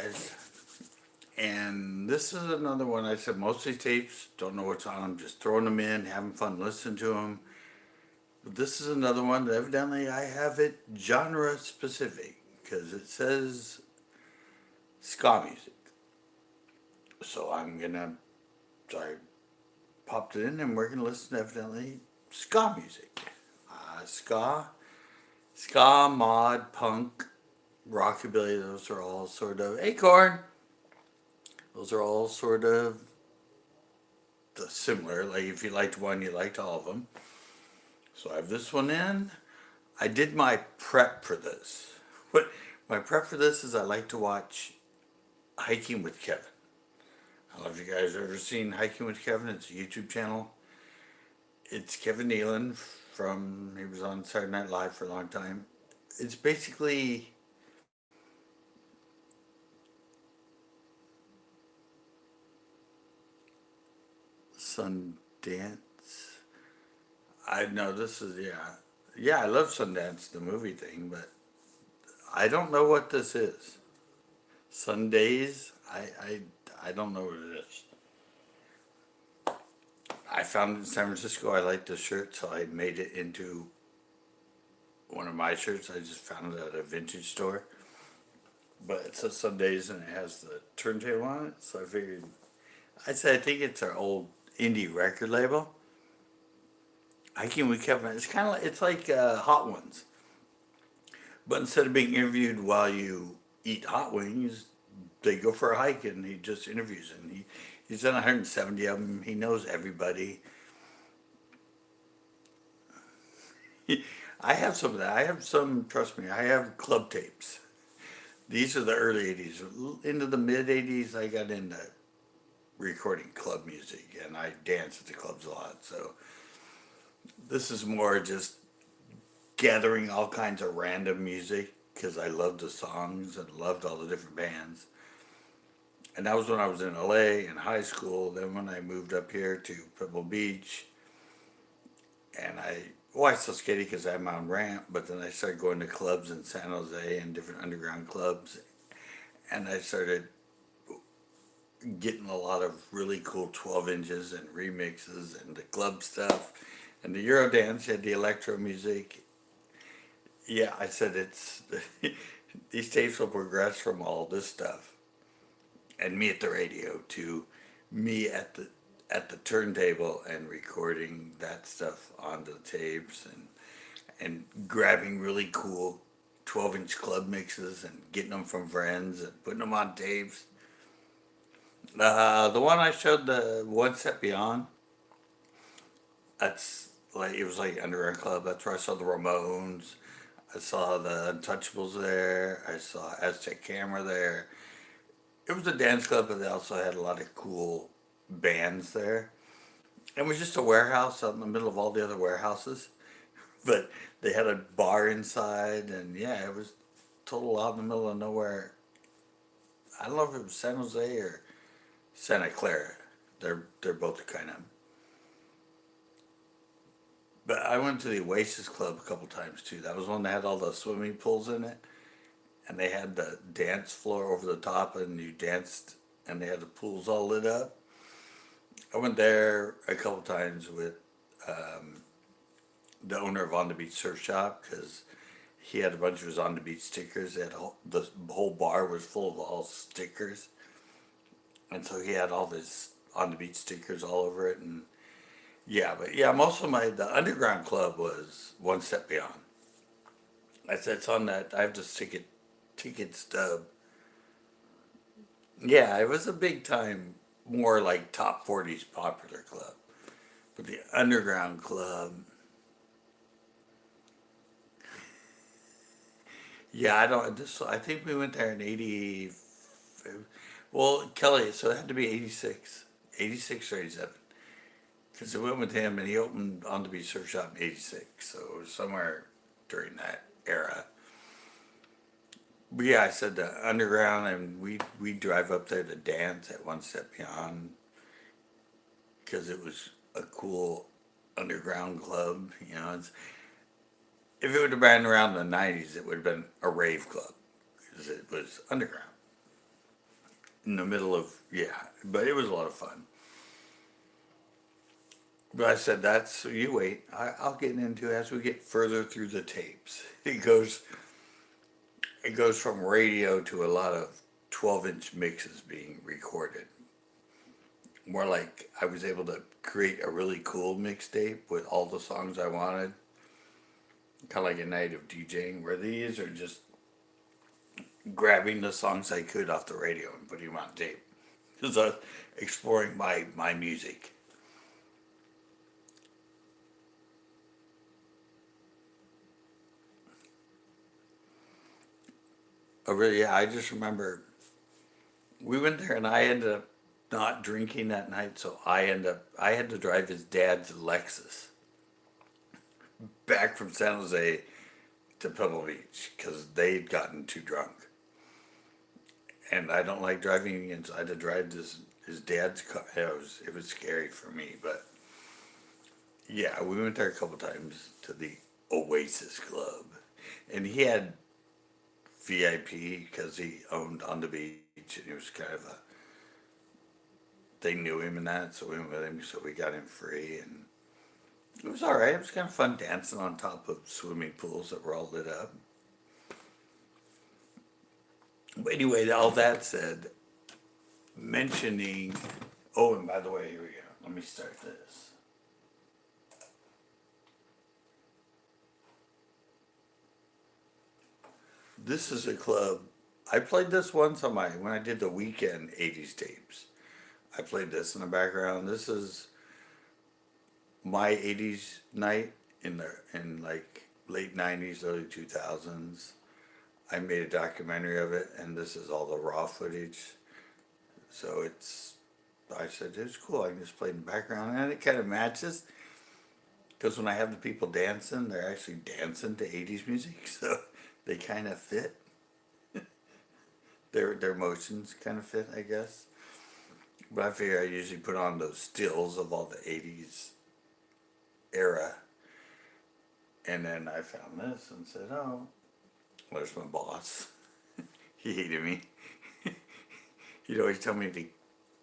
guys, and this is another one. I said most of these tapes, don't know what's on them, just throwing them in, having fun listening to them. But this is another one that evidently I have it genre specific because it says ska music. So so I popped it in and we're gonna listen to evidently ska music. Ska, mod, punk, rockabilly, those are all sort of acorn. Those are all sort of similar. Like if you liked one, you liked all of them. So I have this one in. I did my prep for this. What my prep for this is I like to watch Hiking with Kevin. I don't know if you guys have ever seen Hiking with Kevin. It's a YouTube channel. It's Kevin Nealon he was on Saturday Night Live for a long time. It's basically Sundance. I know this is, yeah. Yeah, I love Sundance, the movie thing, but I don't know what this is. Sundays? I don't know what it is. I found it in San Francisco. I liked the shirt, so I made it into one of my shirts. I just found it at a vintage store. But it says Sundays and it has the turntable on it, so I figured. I said, I think it's our old indie record label. Hiking with Kevin. It's kind of it's like Hot Ones, but instead of being interviewed while you eat hot wings, they go for a hike and he just interviews them. He's done 170 of them. He knows everybody. I have some of that. I have some. Trust me, I have club tapes. These are the early '80s. Into the mid '80s, I got into recording club music, and I dance at the clubs a lot. So this is more just gathering all kinds of random music because I loved the songs and loved all the different bands. And that was when I was in LA in high school. Then when I moved up here to Pebble Beach, and I still skated because I had my own ramp, but then I started going to clubs in San Jose and different underground clubs, and I started getting a lot of really cool 12 inches and remixes and the club stuff and the Eurodance. You had the electro music. Yeah, I said it's these tapes will progress from all this stuff and me at the radio to me at the turntable and recording that stuff onto the tapes and grabbing really cool 12-inch club mixes and getting them from friends and putting them on tapes. The one I showed, the One Step Beyond, that's like it was like Underground Club. That's where I saw the Ramones. I saw the Untouchables there. I saw Aztec Camera there. It was a dance club, but they also had a lot of cool bands there. It was just a warehouse out in the middle of all the other warehouses, but they had a bar inside, and yeah, it was total out in the middle of nowhere. I don't know if it was San Jose or Santa Clara. They're both kind of. But I went to the Oasis Club a couple times too. That was one that had all the swimming pools in it, and they had the dance floor over the top, and you danced, and they had the pools all lit up. I went there a couple times with um, the owner of On the Beach Surf Shop because he had a bunch of his On the Beach stickers. The whole bar was full of all stickers, and so he had all this On the Beach stickers all over it. And yeah, but yeah, most of the underground club was One Step Beyond. It's on that. I have this ticket stub. Yeah, it was a big time, more like top 40s popular club. But the underground club, yeah, I don't. I think we went there in '80. Well, Kelly, so it had to be '86, '86 or '87, because I went with him and he opened On the Beach Surf Shop in '86. So it was somewhere during that era. But yeah, I said the underground, and we drive up there to dance at One Step Beyond because it was a cool underground club. If it would have been around the '90s, it would have been a rave club because it was underground. in the middle of, yeah, but it was a lot of fun. But I said, that's, you wait, I'll get into it as we get further through the tapes. It goes from radio to a lot of 12-inch mixes being recorded. More like I was able to create a really cool mixtape with all the songs I wanted. Kind of like a night of DJing, where these are just grabbing the songs I could off the radio and putting them on tape. Just exploring my music. Oh, really? Yeah, I just remember we went there and I ended up not drinking that night, so I had to drive his dad's Lexus back from San Jose to Pebble Beach because they'd gotten too drunk. And I don't like driving again, so I had to drive his dad's car. It was scary for me, but yeah, we went there a couple times to the Oasis Club, and he had VIP because he owned on the beach, and he was kind of a. They knew him and that, so we went with him, so we got him free, and it was all right. It was kind of fun dancing on top of swimming pools that were all lit up. But anyway, all that said, mentioning. Oh, and by the way, here we go. Let me start this. This is a club. I played this once on when I did the weekend 80's tapes. I played this in the background. This is my 80's night in like late 90's, early 2000s. I made a documentary of it, and this is all the raw footage. So I said, it's cool, I can just play in the background, and it kind of matches. Because when I have the people dancing, they're actually dancing to 80's music, so they kind of fit. Their motions kind of fit, I guess. But I figure I usually put on those stills of all the 80's era. And then I found this and said, oh, there's my boss. He hated me. He'd always tell me to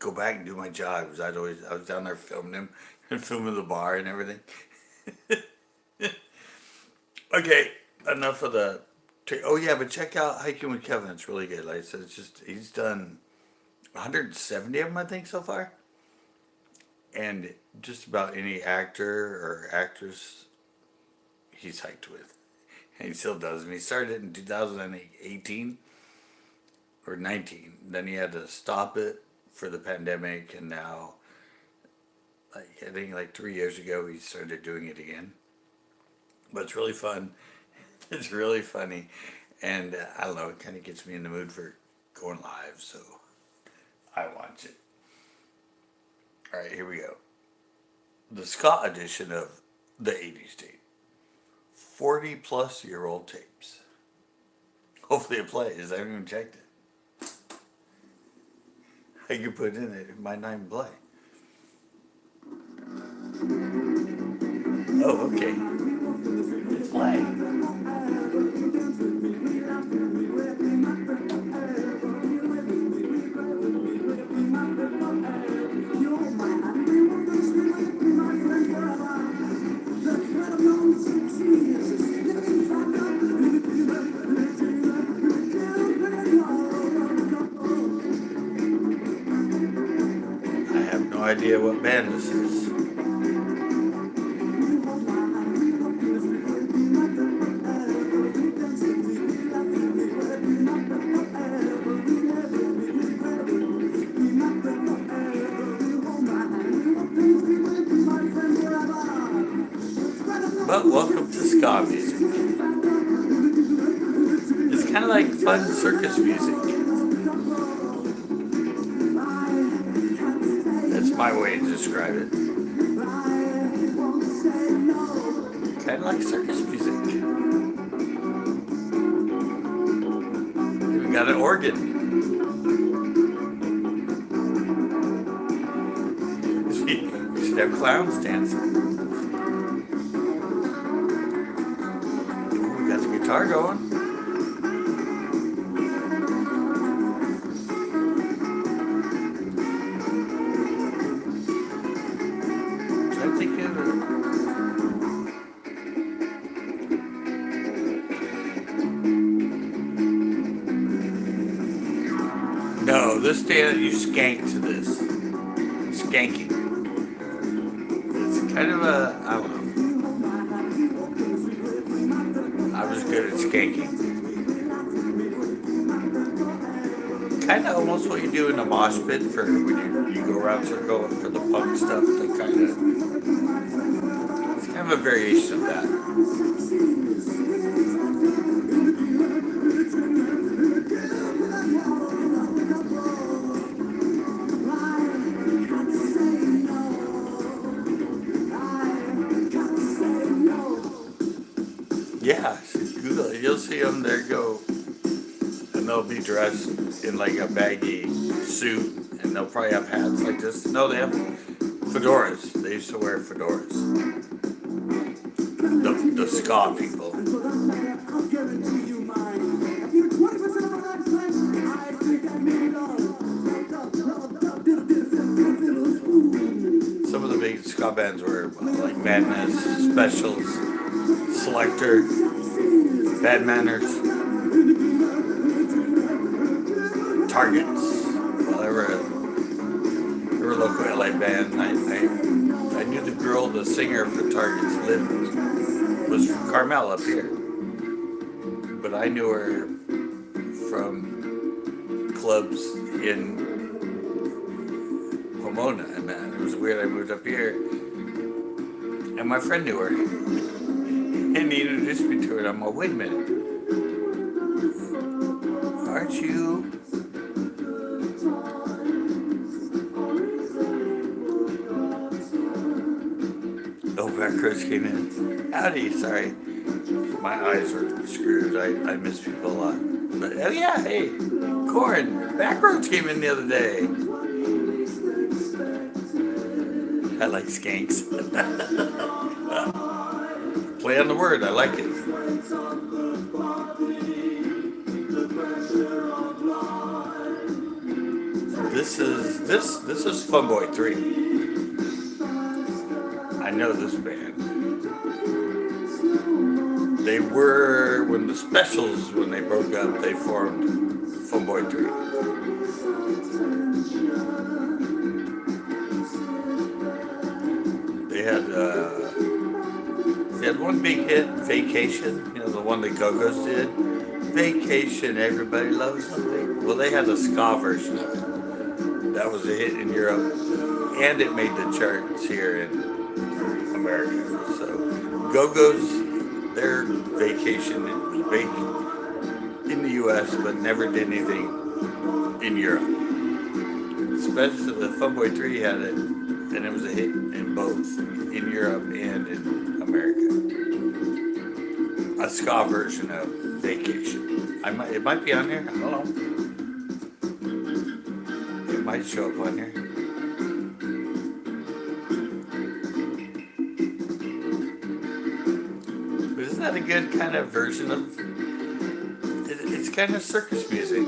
go back and do my job, because I was down there filming him and filming the bar and everything. Okay, enough of the. Oh yeah, but check out Hiking with Kevin. It's really good. Like I said, he's done 170 of them, I think, so far. And just about any actor or actress he's hiked with. And he still does. And he started it in 2018 or 19. Then he had to stop it for the pandemic, and now, like, I think like 3 years ago, he started doing it again. But it's really fun. It's really funny. And I don't know, it kind of gets me in the mood for going live, so I watch it. All right, here we go. The Scott edition of the 80's tape. 40-plus-year-old tapes. Hopefully it plays. I haven't even checked it. I could put it in it might not even play. Oh, okay. It's playing. I have no idea what band this is. But welcome to ska music. It's kind of like fun circus music. That's my way to describe it. Kind of like circus music. We got an organ. We should have clowns dancing. Guitar going. No, this stand you skank to this. Skanking. It's kind of a I don't know. I was good at skanking. Kind of almost what you do in a mosh pit for when you go around circle for the punk stuff. To kind of it's kind of a variation of that. Yeah, Google it. You'll see them there go, and they'll be dressed in like a baggy suit, and they'll probably have hats like this. No, they have fedoras. They used to wear fedoras. The ska people. Some of the big ska bands were like Madness, Specials, Selector, Bad Manners, Targets. Well, they were a local LA band. I knew the girl, the singer for Targets, was from Carmel up here. But I knew her from clubs in Pomona, and man, it was weird. I moved up here, and my friend knew her, and he introduced me to her. And I'm like, wait a minute, aren't you? Oh, Backroads came in. Howdy, sorry. My eyes are screwed. I miss people a lot. But oh yeah, hey, Corn. Backroads came in the other day. I like skanks. Play on the word. I like it. This is Funboy 3. I know this band. They were, when the Specials, when they broke up, they formed Funboy 3. They had one big hit, Vacation, you know, the one the Go-Go's did. Vacation, everybody loves something. Well, they had a ska version of it. That was a hit in Europe, and it made the charts here in America. So, Go-Go's, their Vacation, it was big in the U.S., but never did anything in Europe. Especially the Funboy 3 had it, and it was a hit in both, in Europe and in America. A ska version of Vacation. It might be on there, I don't know. It might show up on here. Isn't that a good kind of version of? It's kind of circus music.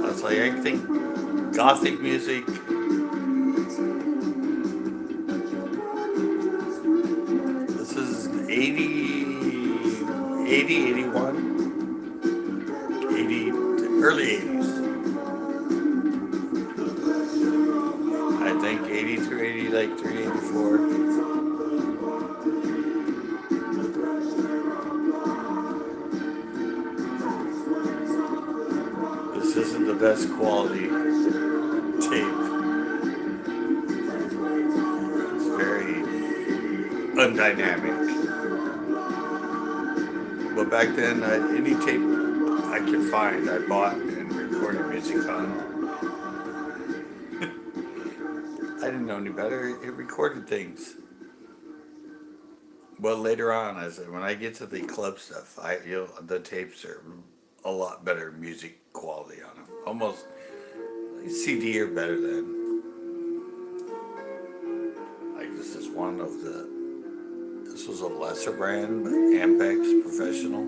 That's like I think gothic music. This is 80, 81, 80, early 80s. I think 80 through 80, like 384. This isn't the best quality tape. It's very undynamic. But back then, any tape I could find, I bought and recorded music on. I didn't know any better. It recorded things. Well, later on, when I get to the club stuff, the tapes are a lot better music quality on them. Almost like CD or better than. Like this is one of the. This was a lesser brand, but Ampex Professional.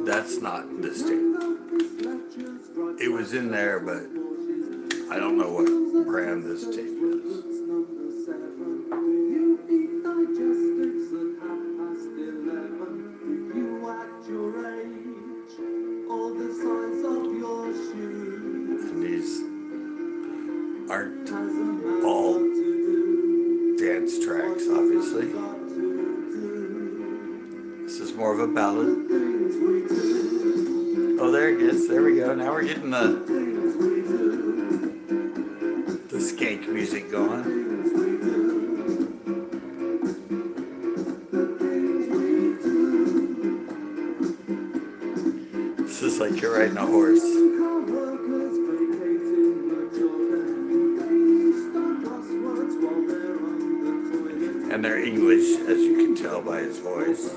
That's not this tape. It was in there, but I don't know what brand this tape is. obviously. This is more of a ballad. Oh, there it is. There we go. Now we're getting the skank music going. This is like you're riding a horse. And they're English, as you can tell by his voice.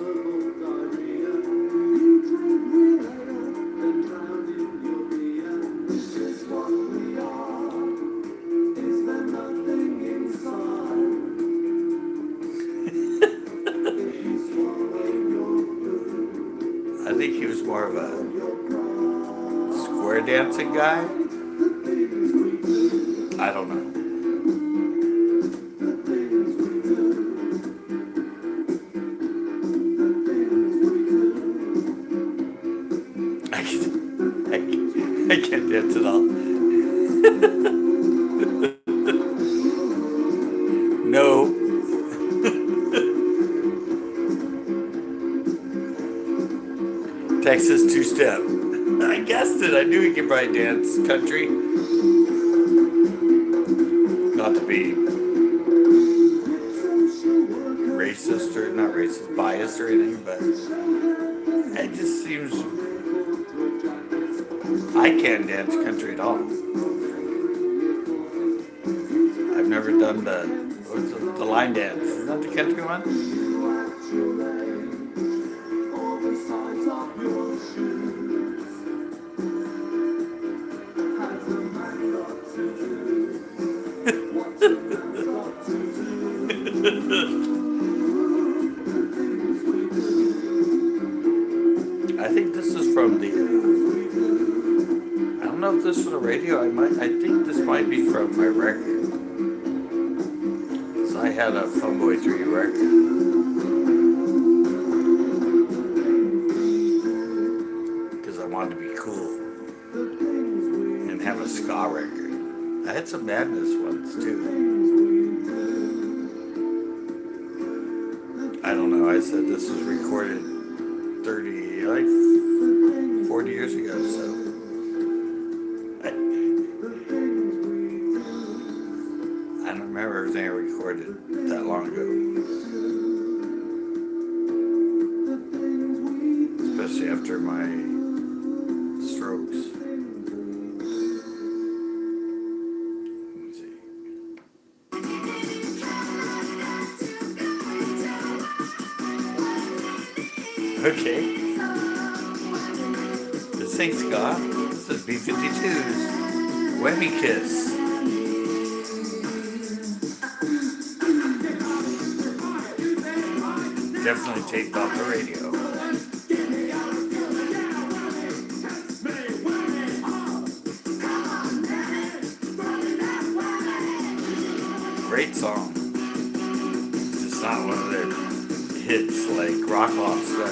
I think he was more of a square dancing guy. I don't know. I can't dance at all. No. Texas two-step. I guessed it. I knew he could probably dance country. Not to be racist or not racist, biased or anything, but it just seems I can't dance country at all. I've never done the line dance. Isn't that the country one? I think this is from the. I don't know if this is a radio. I think this might be from my record. Cause I had a Funboy 3 record. Cause I wanted to be cool and have a ska record. I had some Madness ones too. I don't know. I said this was recorded 40 years ago, so I don't remember everything I recorded that long ago. Especially after my strokes. Okay. This ain't ska. This is B-52's Whammy Kiss. Definitely taped off the radio. Great song. It's just not one of their hits like Rock Lobster.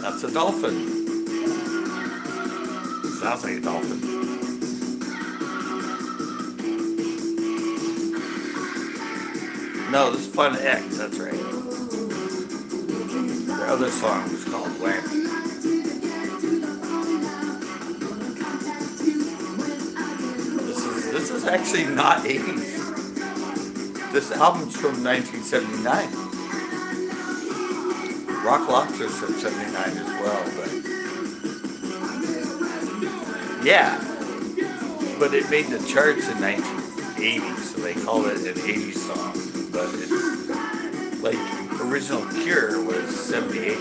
That's a dolphin. Sounds like a dolphin. No, this is Planet X, that's right. Their other song was called Whammy. This is actually not 80s. This album's from 1979. Rock Lobster's from 79 as well, but yeah. But it made the charts in 1980, so they call it an 80s song. But it's like original Cure was 78.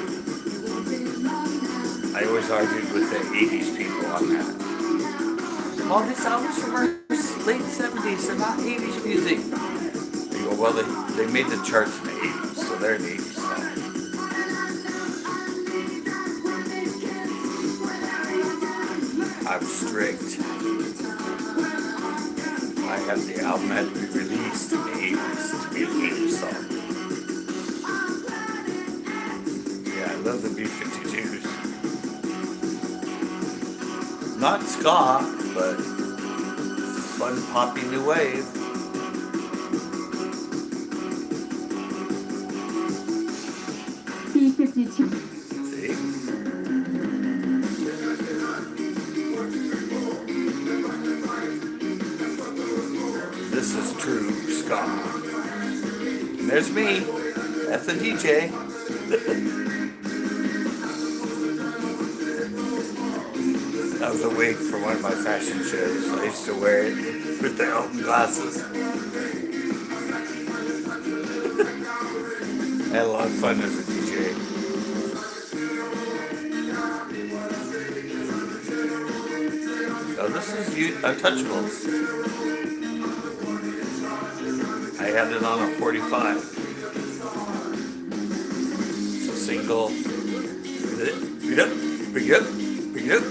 I always argued with the 80s people on that. Well, this album's from our late 70s, they're not 80s music. They go, well, they made the charts in the 80s, so they're an 80s song. I'm strict. I had the album had to be released in the 80s to be an 80s song. Yeah, I love the B-52s. Not ska, but fun poppy new wave. P52. See? This is true ska. And there's me. That's the DJ. That was a wig for one of my fashion shows. I used to wear it with the Elton glasses. I had a lot of fun as a DJ. Oh, this is Untouchables. I had it on a 45. It's a single. Pick it up, pick it up, pick it up,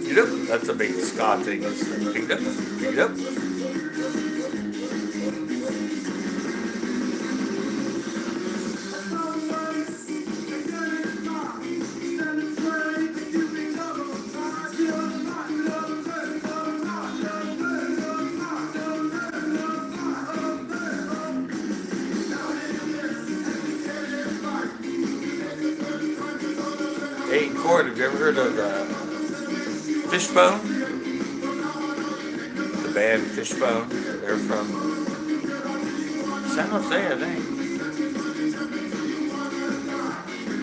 pick it up. That's a big ska thing. It's like, pick it up, pick it up. Hey, Cord, have you ever heard of Fishbone? The band Fishbone. They're from San Jose, I think.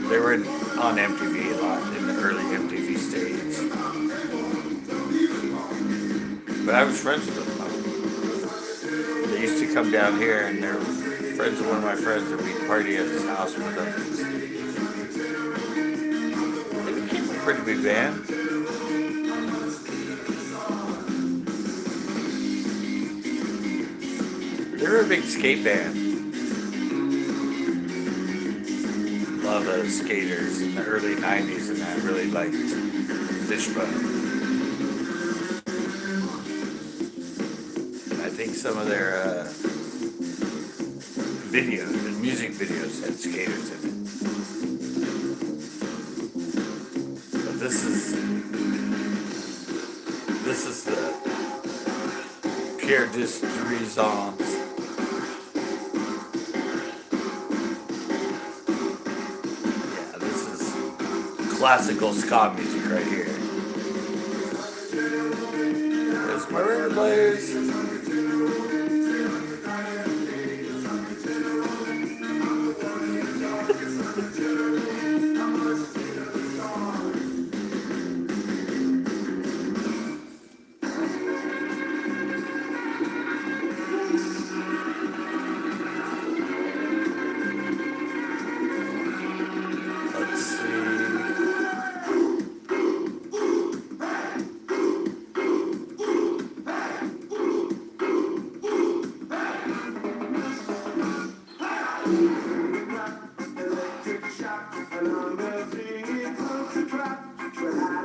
They were on MTV a lot in the early MTV stage. But I was friends with them. They used to come down here, and they're friends of one of my friends, and we'd party at his house with them. Pretty big band. They were a big skate band. A lot of the skaters in the early 90s and that really liked Fishbone. I think some of their music videos had skaters in it. This is the Pierre Distrisance. Yeah, this is classical ska music right here. There's my record players.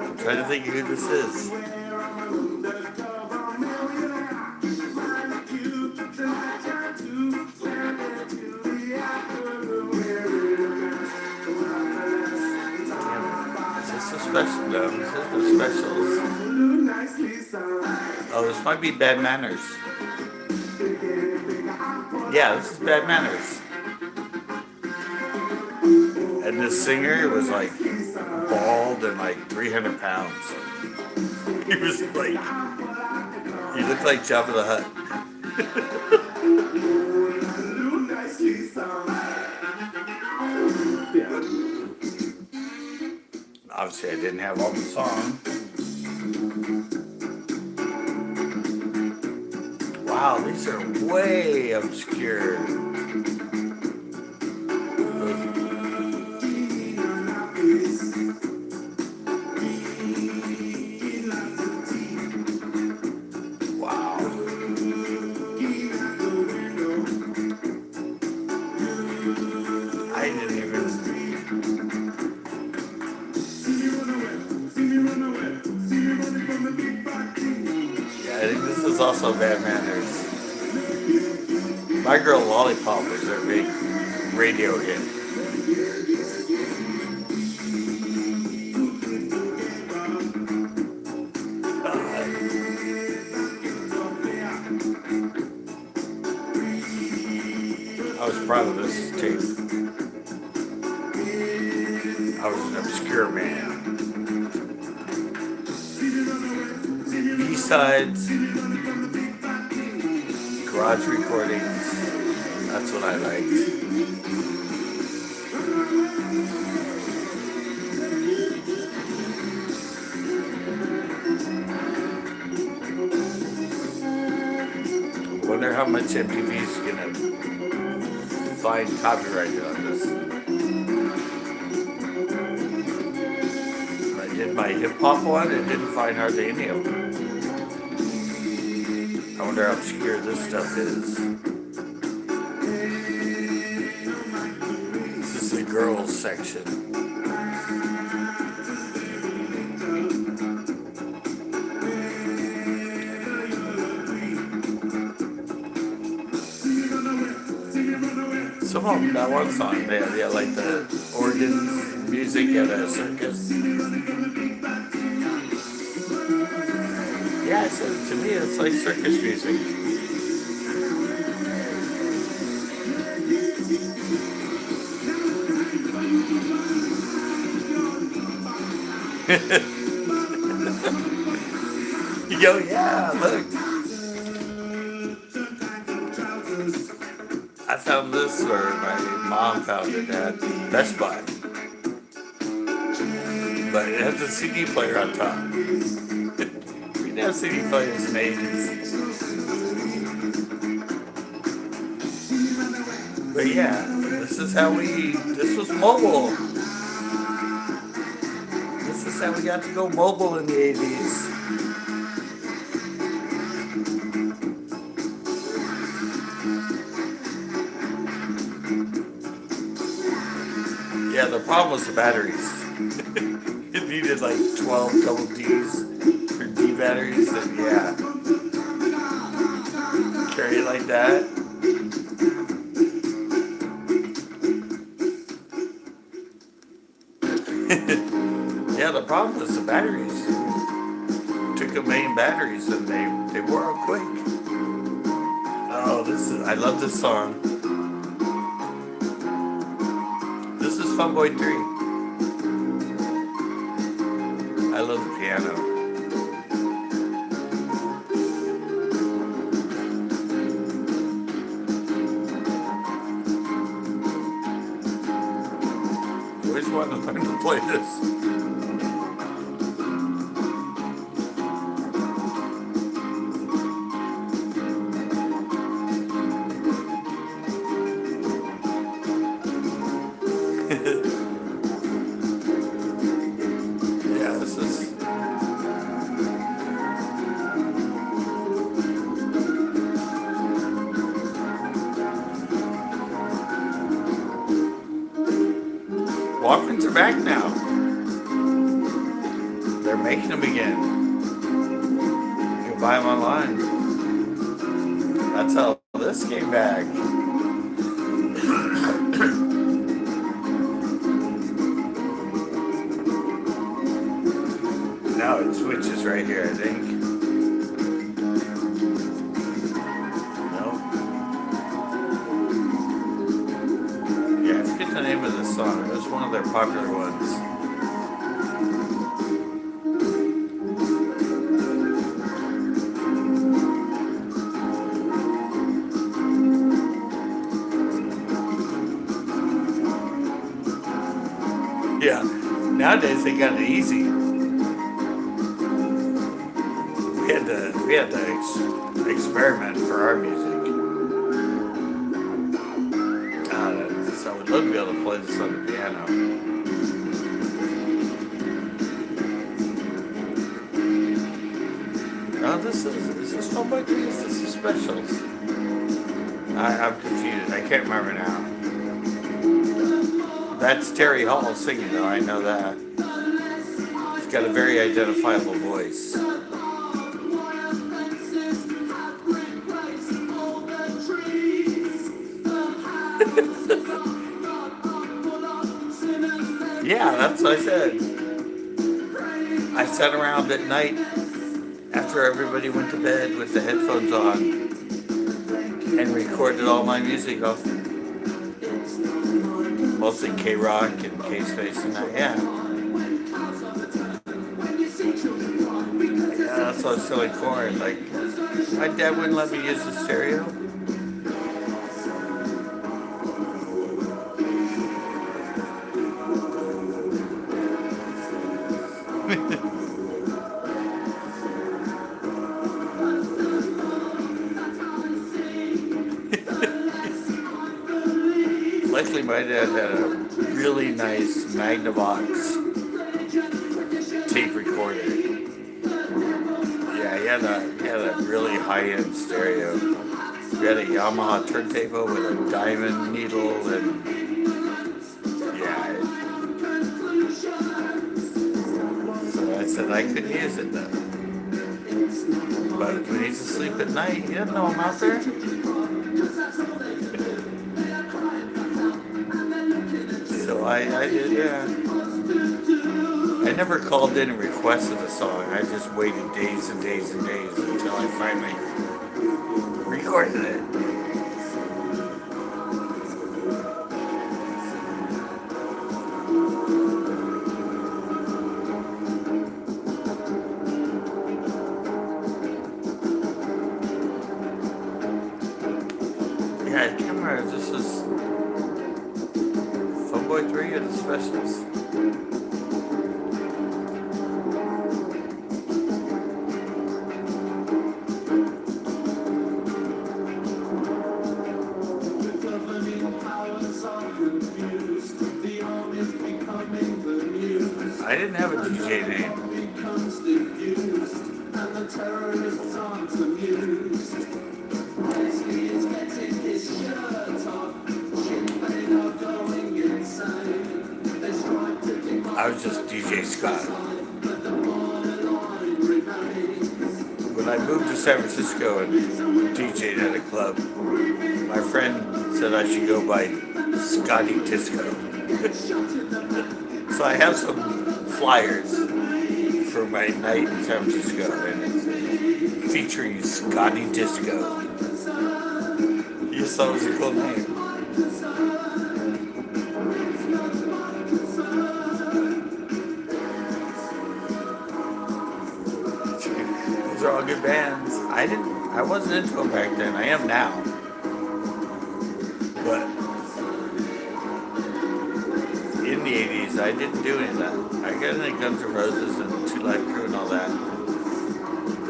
I'm trying to think of who this is. Is this a special? No, this is the specials. Oh, this might be Bad Manners. Yeah, this is Bad Manners. And this singer was like bald and like 300 pounds. He was like, he looked like Jabba the Hutt. Obviously, I didn't have all the song. Wow, these are way obscure. I think this is also Bad Manners. My Girl Lollipop was their big radio hit. was proud of this tape. I was an obscure man. B-sides, garage recordings, that's what I liked. Wonder how much MTV's gonna find copyrighted on this. I did my hip hop one and didn't find hardly any of them. I wonder how obscure this stuff is. This is the girls section. Some of them, that one song, they had like the organ music at a circus. Yeah, so to me it's like circus music. You go, yeah, look. I found this, or my mom found it at Best Buy. But it has a CD player on top. We didn't have CD players in the 80s. But yeah, this was mobile. This is how we got to go mobile in the 80s. Yeah, the problem was the batteries. It needed like 12 double Ds for D batteries, and yeah. Carry it like that. Yeah, the problem was the batteries. Took a main batteries and they wore out quick. Oh, I love this song. This is Funboy 3. I love the piano. Always wanted to learn to play this. Yeah, this is. Walkmans are back now. They're making them again. You can buy them online. That's how this came back. Now it switches right here, I think. Nope. Yeah, I forget the name of this song. It was one of their popular ones. Yeah, nowadays they got it easy. We had to experiment for our music. So I would love to be able to play this on the piano. No, is this Funboy 3? Is this the specials? I'm confused. I can't remember now. That's Terry Hall singing, though. I know that. He's got a very identifiable voice. Yeah, that's what I said. I sat around at night after everybody went to bed with the headphones on and recorded all my music off mostly K-Rock and K-Space and that, yeah. Yeah, that's what I was telling Corey, like, my dad wouldn't let me use the stereo. Luckily, my dad had a really nice Magnavox tape recorder. Yeah, he had a really high-end stereo. We had a Yamaha turntable with a diamond needle and yeah. So I said I couldn't use it then. But when he's asleep at night, he doesn't know I'm out there. So I did, yeah. I never called in and requested a song. I just waited days and days and days until I finally recorded it. Yeah, I can't remember. This is Boy 3 or the Specialist. I didn't have a DJ name. I was just DJ Scott. When I moved to San Francisco and DJ'd at a club, my friend said I should go by Scotty Disco. So I have some flyers for my night in San Francisco, and it's featuring Scotty Disco. You thought it was a cool name. Those are all good bands. I wasn't into them back then. I am now. But in the 80s, I didn't do any of that. I got into Guns N' Roses and Two Live Crew and all that.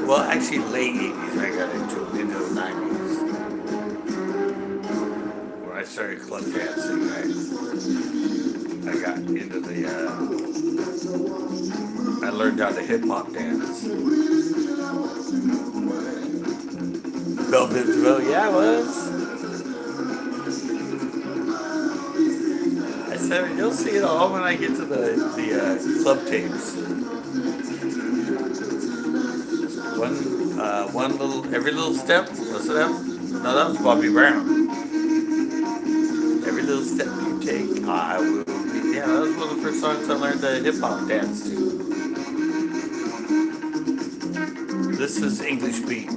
Well, actually, late 80s, I got into the 90s. When I started club dancing, I got into I learned how to hip-hop dance. Belleville, yeah, I was. I said, you'll see it all when I get to the club tapes. Every little step, listen up. No, that was Bobby Brown. Every little step you take, I will be. Yeah, that was one of the first songs I learned to hip-hop dance to. This is English Beat.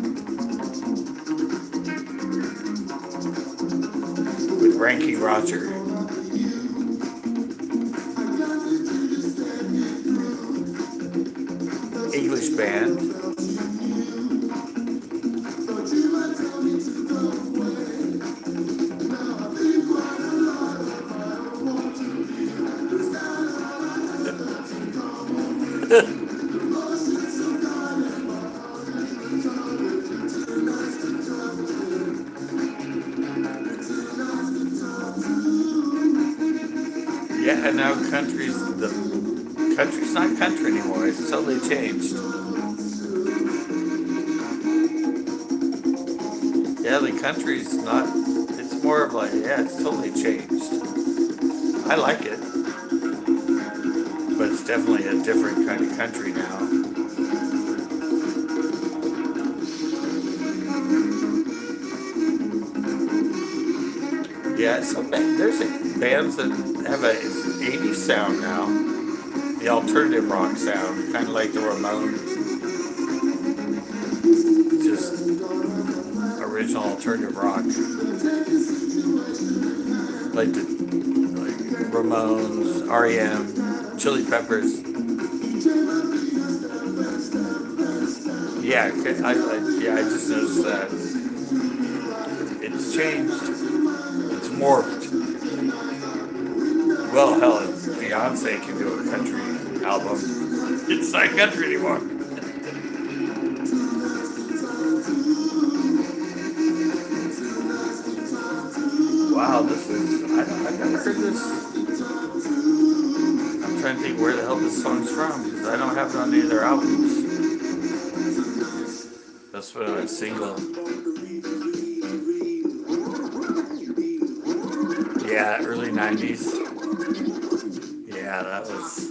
With Ranky Roger. English band. Yeah, and now country's not country anymore. It's totally changed. Yeah, the country's not. It's more of like, yeah, it's totally changed. I like it, but it's definitely a different kind of country now. Yeah, there's bands that have a 80s sound now. The alternative rock sound, kind of like the Ramones. Just original alternative rock. Like Ramones, REM, Chili Peppers. Yeah, I just noticed that it's changed. It's morphed. Well, hell, Beyonce can do a country album. It's not country anymore. Wow, I've never heard this. I'm trying to think where the hell this song's from, because I don't have it on any of their albums. That's what a single. Yeah, early 90s. Yeah, that was.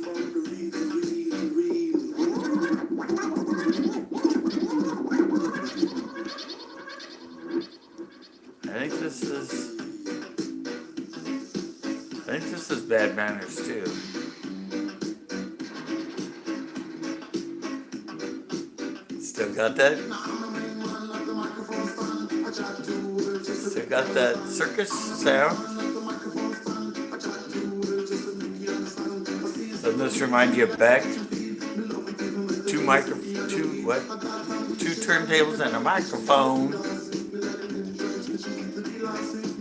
I think this is Bad Manners too. Still got that? Still got that circus sound? Doesn't this remind you of Beck? Two turntables and a microphone.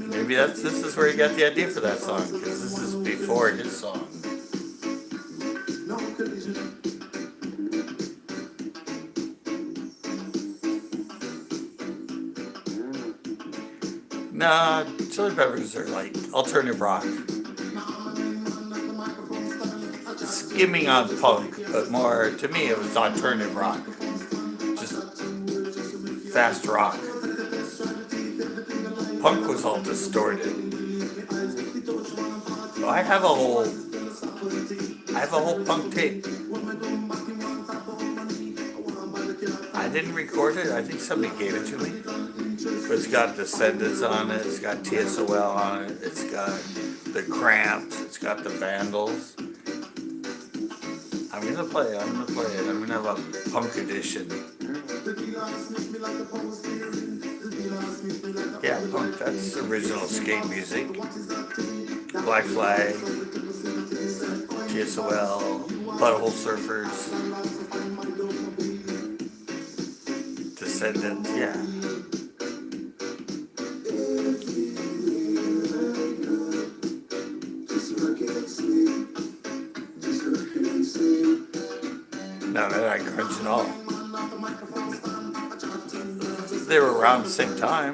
Maybe this is where he got the idea for that song, because this is before his song. Nah, Chili Peppers are like alternative rock. Skimming on punk, but more, to me, it was alternative rock. Just fast rock. Punk was all distorted. I have a whole punk tape. I didn't record it. I think somebody gave it to me. But it's got Descendants on it. It's got TSOL on it. It's got the Cramps. It's got the Vandals. I'm gonna play it. I'm gonna have a punk edition. Yeah, punk. That's original skate music. Black Flag, TSOL, Butthole Surfers, Descendants. Yeah. No, they're not grunge at all. They were around the same time.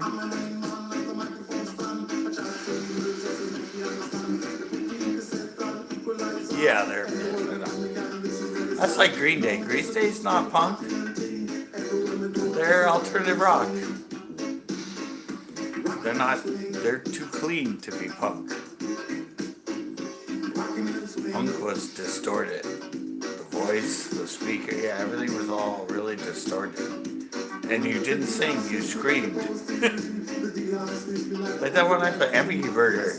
Yeah, they're not. That's like Green Day. Green Day's not punk. They're alternative rock. They're too clean to be punk. Punk was distorted. The voice, the speaker, yeah, everything was all really distorted. And you didn't sing, you screamed. Like that one I put, Hamburger Burger.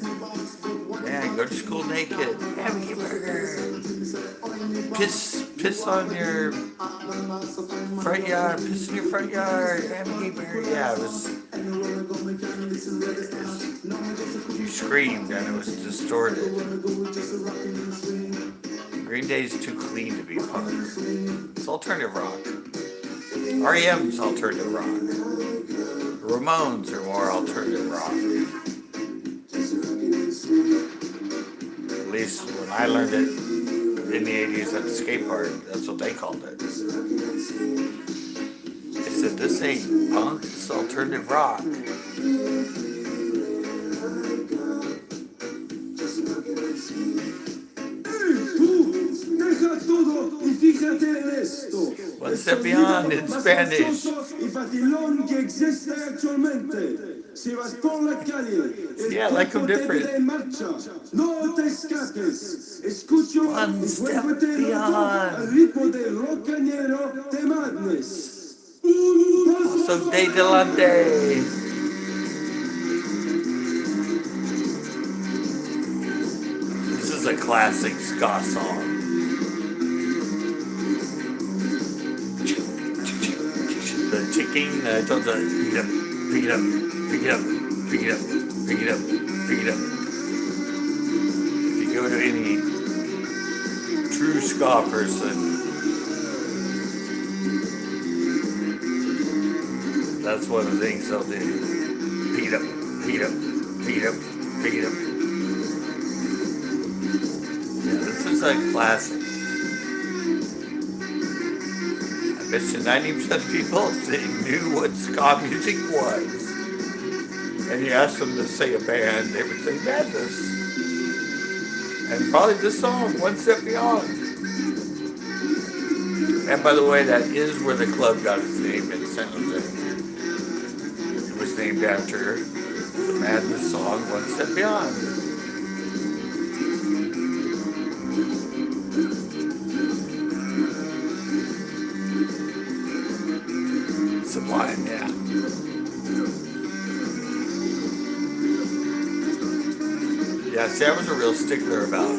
Yeah, go to school naked. Hamburger Burger. Piss on your front yard. Piss in your front yard. Hamburger Burger. Yeah, it was. You screamed and it was distorted. Green Day's too clean to be punk. It's alternative rock. REM's alternative rock. Ramones are more alternative rock. At least when I learned it in the 80s at the skate park, that's what they called it. They said, this ain't punk, it's alternative rock. One step beyond in Spanish. Yeah, I like them different. One step beyond. So de delante. This is a classic ska song. The ticking, I told you, pick it up, pick it up, pick it up, pick it up, pick it up, pick it up. If you go any true ska person, that's one of the things they'll do. Beat up, beat up, beat up, beat up. Yeah, this is a classic. I bet you 90% of people, if they knew what ska music was, and you asked them to say a band, they would say Madness. And probably this song, One Step Beyond. And by the way, that is where the club got its name in San Jose. It was named after the Madness song, One Step Beyond. Sublime, yeah. Yeah, see, I was a real stickler about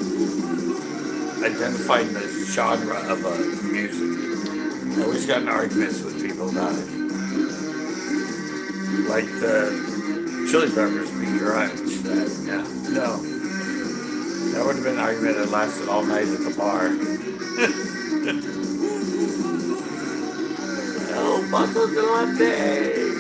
identifying the genre of music. I always got in arguments with people about it. Like the Chili Peppers being grunge. No. That would have been an argument that lasted all night at the bar. El Paso Grande!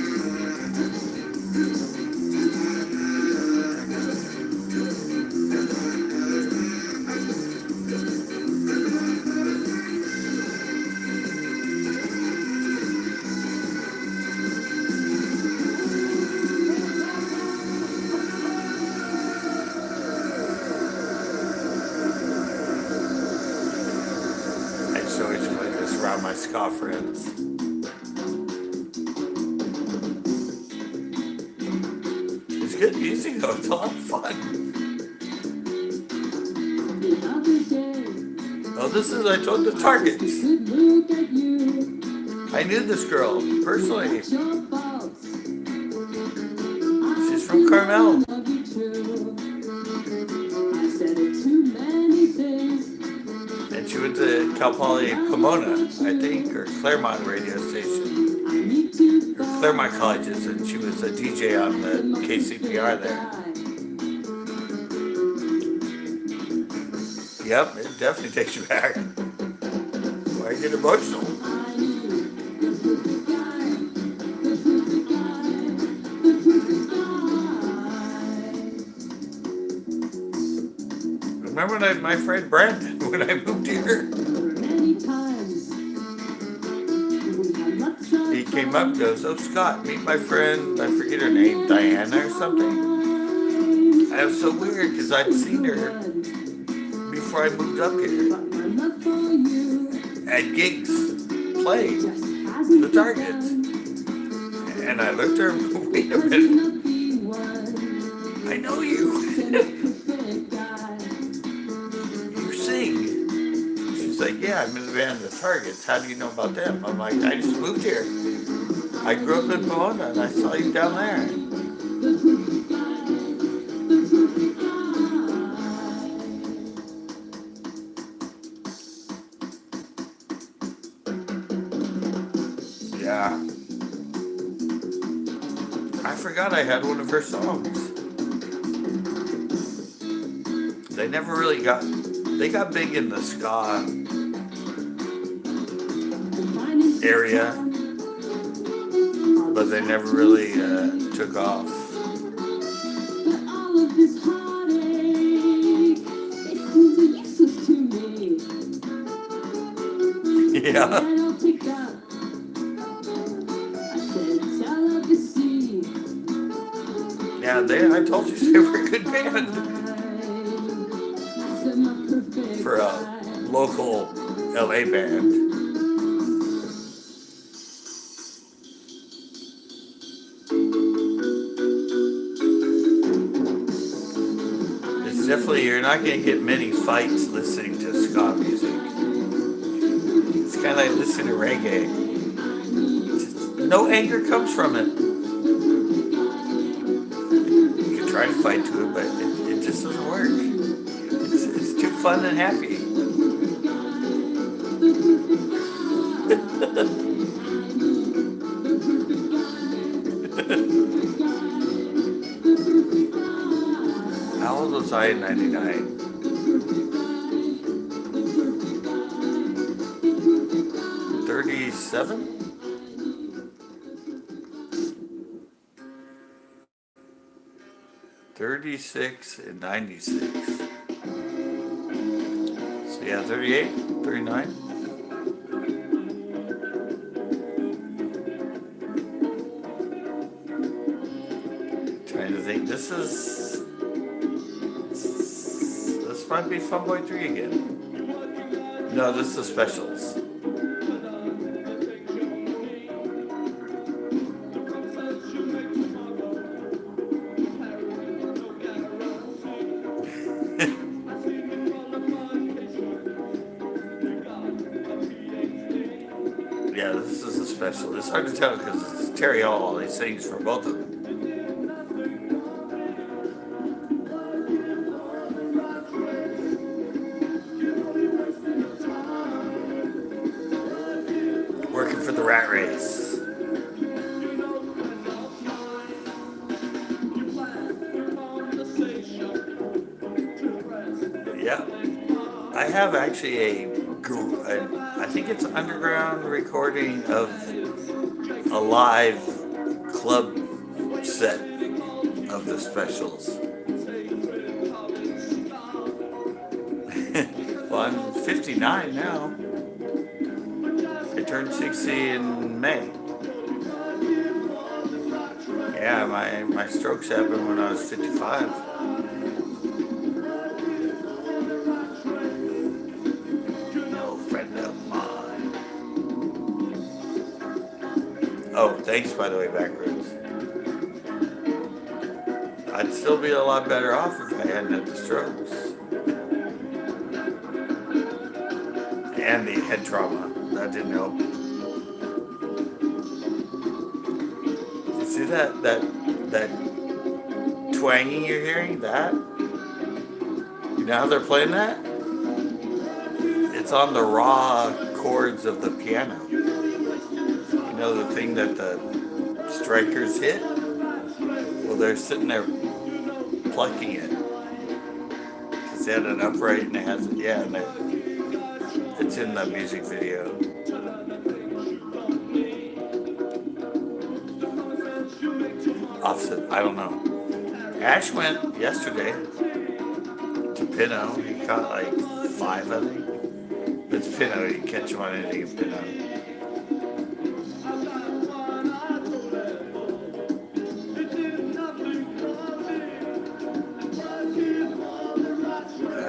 Around my ska friends. It's good music though, it's a lot of fun. Oh, this is, I told the Targets. I knew this girl personally. She's from Carmel. She went to Cal Poly Pomona, I think, or Claremont radio station, or Claremont colleges, and she was a DJ on the KCPR there. Yep, it definitely takes you back. Why I get emotional? Remember when my friend Brandon, when I moved here, he came up and goes, "Oh, Scott, meet my friend," I forget her name, Diana or something. And it was so weird because I'd seen her before I moved up here at gigs, playing the Targets. And I looked at her, wait a minute, I know you. She's like, yeah, I'm in the band The Targets. How do you know about them? I'm like, I just moved here. I grew up in Pomona and I saw you down there. Yeah. I forgot I had one of her songs. They never really got... They got big in the ska area, but they never really took off. Yeah. Yeah, I told you they were a good band. For a local LA band. It's definitely, you're not going to get many fights listening to ska music. It's kind of like listening to reggae. No anger comes from it. You can try to fight to it, but it just doesn't work. It's too fun and happy. How old was I in '99? 37? '36 and '96. So yeah, 38, 39. Trying to think. This might be Funboy 3 again. No, this is the specials. Yeah, this is a special. It's hard to tell because it's Terry Hall. He sings for both of them. Working for the rat race. Yeah. I have actually I think it's an underground recording of a live club set of the specials. Well, I'm 59 now. I turned 60 in May. Yeah, my strokes happened when I was 55. Oh, thanks, by the way, Backroads. I'd still be a lot better off if I hadn't had the strokes. And the head trauma. That didn't help. You see that twanging you're hearing? That? You know how they're playing that? It's on the raw chords of the piano. You know, the thing that the strikers hit? Well, they're sitting there plucking it. Because they had an upright and it has it, yeah, and it's in the music video. Offset, I don't know. Ash went yesterday to Pinot. He caught like 5, I think. It's Pinot, you catch him on anything in Pinot.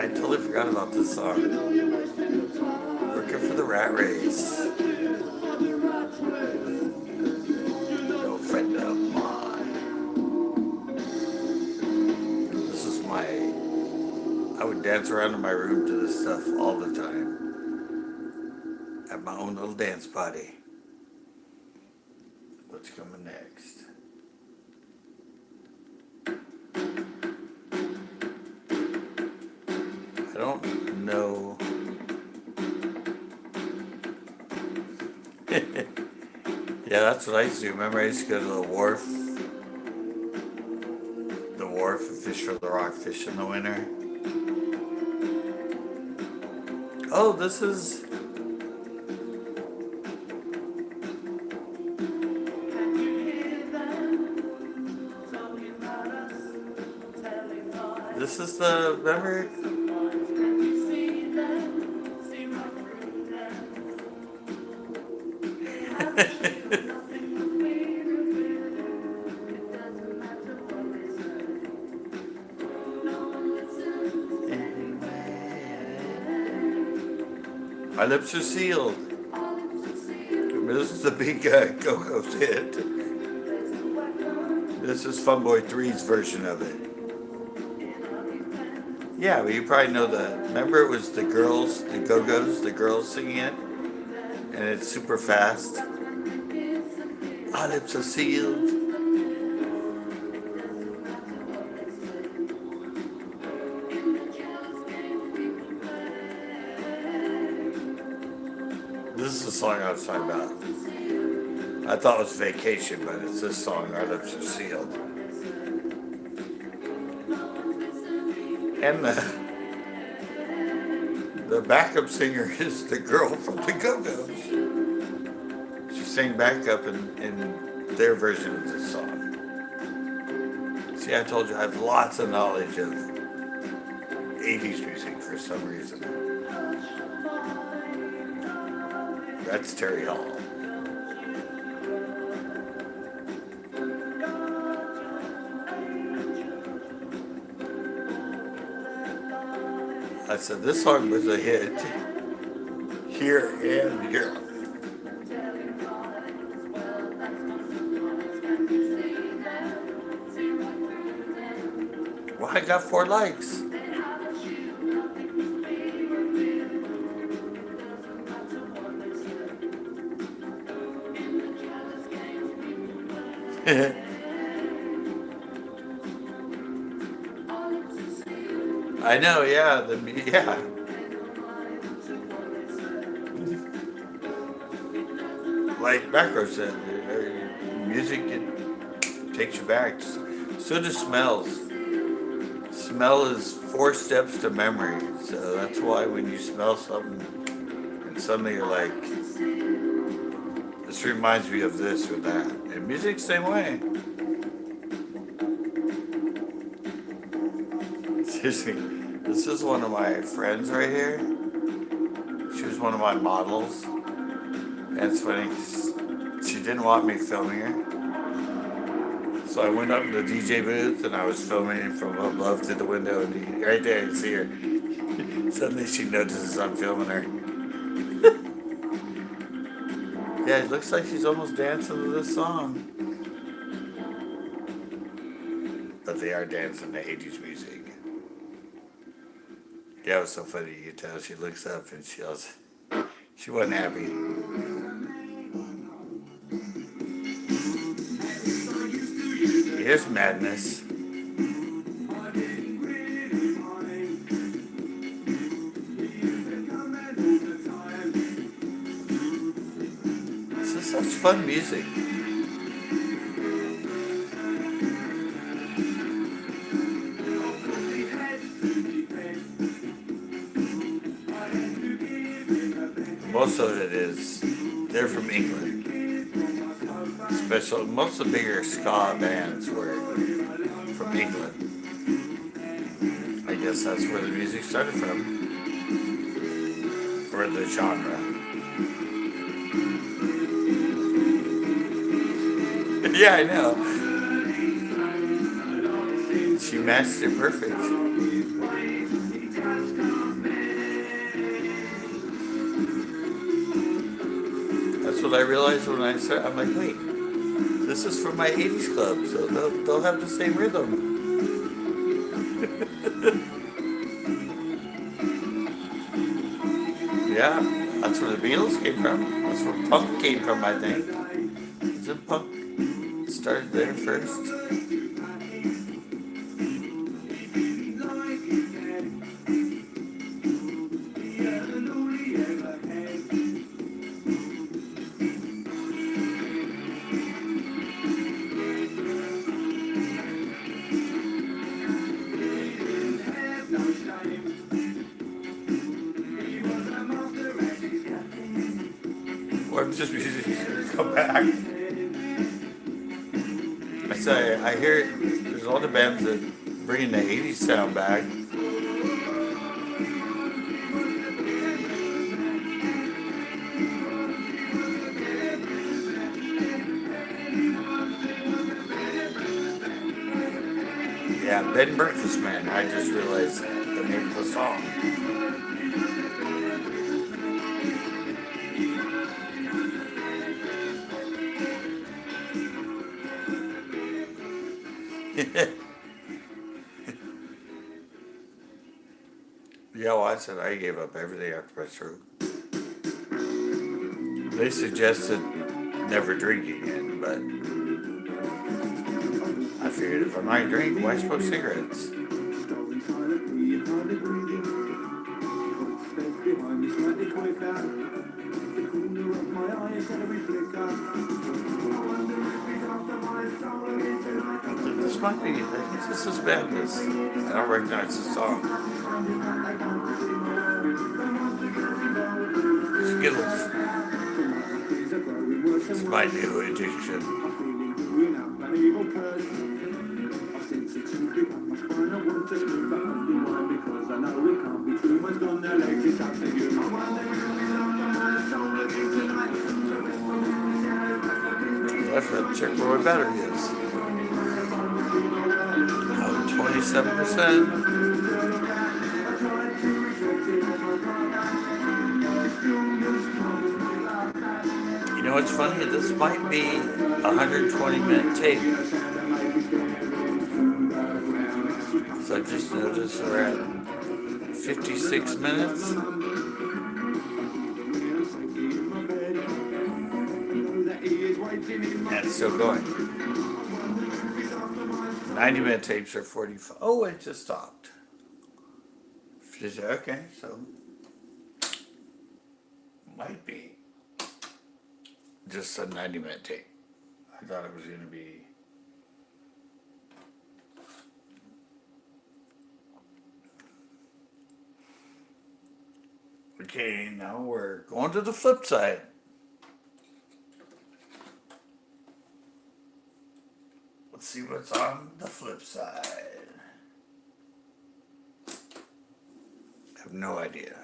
I totally forgot about this song. Working for the rat race. No friend of mine. This is I would dance around in my room to this stuff all the time. At my own little dance party. What's coming next? I don't know. Yeah, that's what I used to do. Remember, I used to go to the wharf and fish for the rockfish in the winter. Oh, this is... This is the... Remember... My lips are sealed. This is the big Go-Go's hit. This is Funboy 3's version of it. Yeah, but you probably know remember it was the girls, the Go-Go's, the girls singing it? And it's super fast. Our lips are sealed. This is the song I was talking about. I thought it was Vacation, but it's this song, Our Lips Are Sealed. And the backup singer is the girl from the Go-Go's. sang backup in their version of this song. See, I told you I have lots of knowledge of 80s music for some reason. That's Terry Hall. I said this song was a hit here and here. Well, I got 4 likes. I know, yeah, yeah. Like Macro said, music it takes you back. So do smells. Smell is 4 steps to memory, so that's why when you smell something and suddenly you're like, this reminds me of this or that. And music, same way. Seriously, this is one of my friends right here. She was one of my models. And it's funny because she didn't want me filming her. So I went up to the DJ booth and I was filming from above to the window, and right there you see her. Suddenly she notices I'm filming her. Yeah, it looks like she's almost dancing to this song. But they are dancing to 80s music. Yeah, it was so funny. You could tell she looks up and she wasn't happy. Here's Madness. This is such fun music. Most of it is, they're from England. Most of the bigger ska bands were from England. I guess that's where the music started from. Or the genre. Yeah, I know. She matched it perfect. That's what I realized when I started. I'm like, wait, this is from my 80s club, so they'll have the same rhythm. Yeah, that's where the Beatles came from. That's where punk came from, I think. Isn't punk started there first? Or just music come back. I hear there's all the bands that bringing the 80s sound back. Yeah, Bed and Breakfast Man. I just realized the name of the song. Yeah, well, I said I gave up everything after my stroke. They suggested never drinking again, but I figured if I'm not drinking, why smoke cigarettes? This might be, this is Madness. I don't recognize the song. Skittles. That's my new addiction. That's what check where my battery is. 27%. You know what's funny? This might be a 120-minute tape. So I just noticed we're at 56 minutes. And it's still going. 90-minute tapes are 45. Oh, it just stopped. Okay, so might be just a 90-minute tape. I thought it was going to be. Okay, now we're going to the flip side. Let's see what's on the flip side. I have no idea.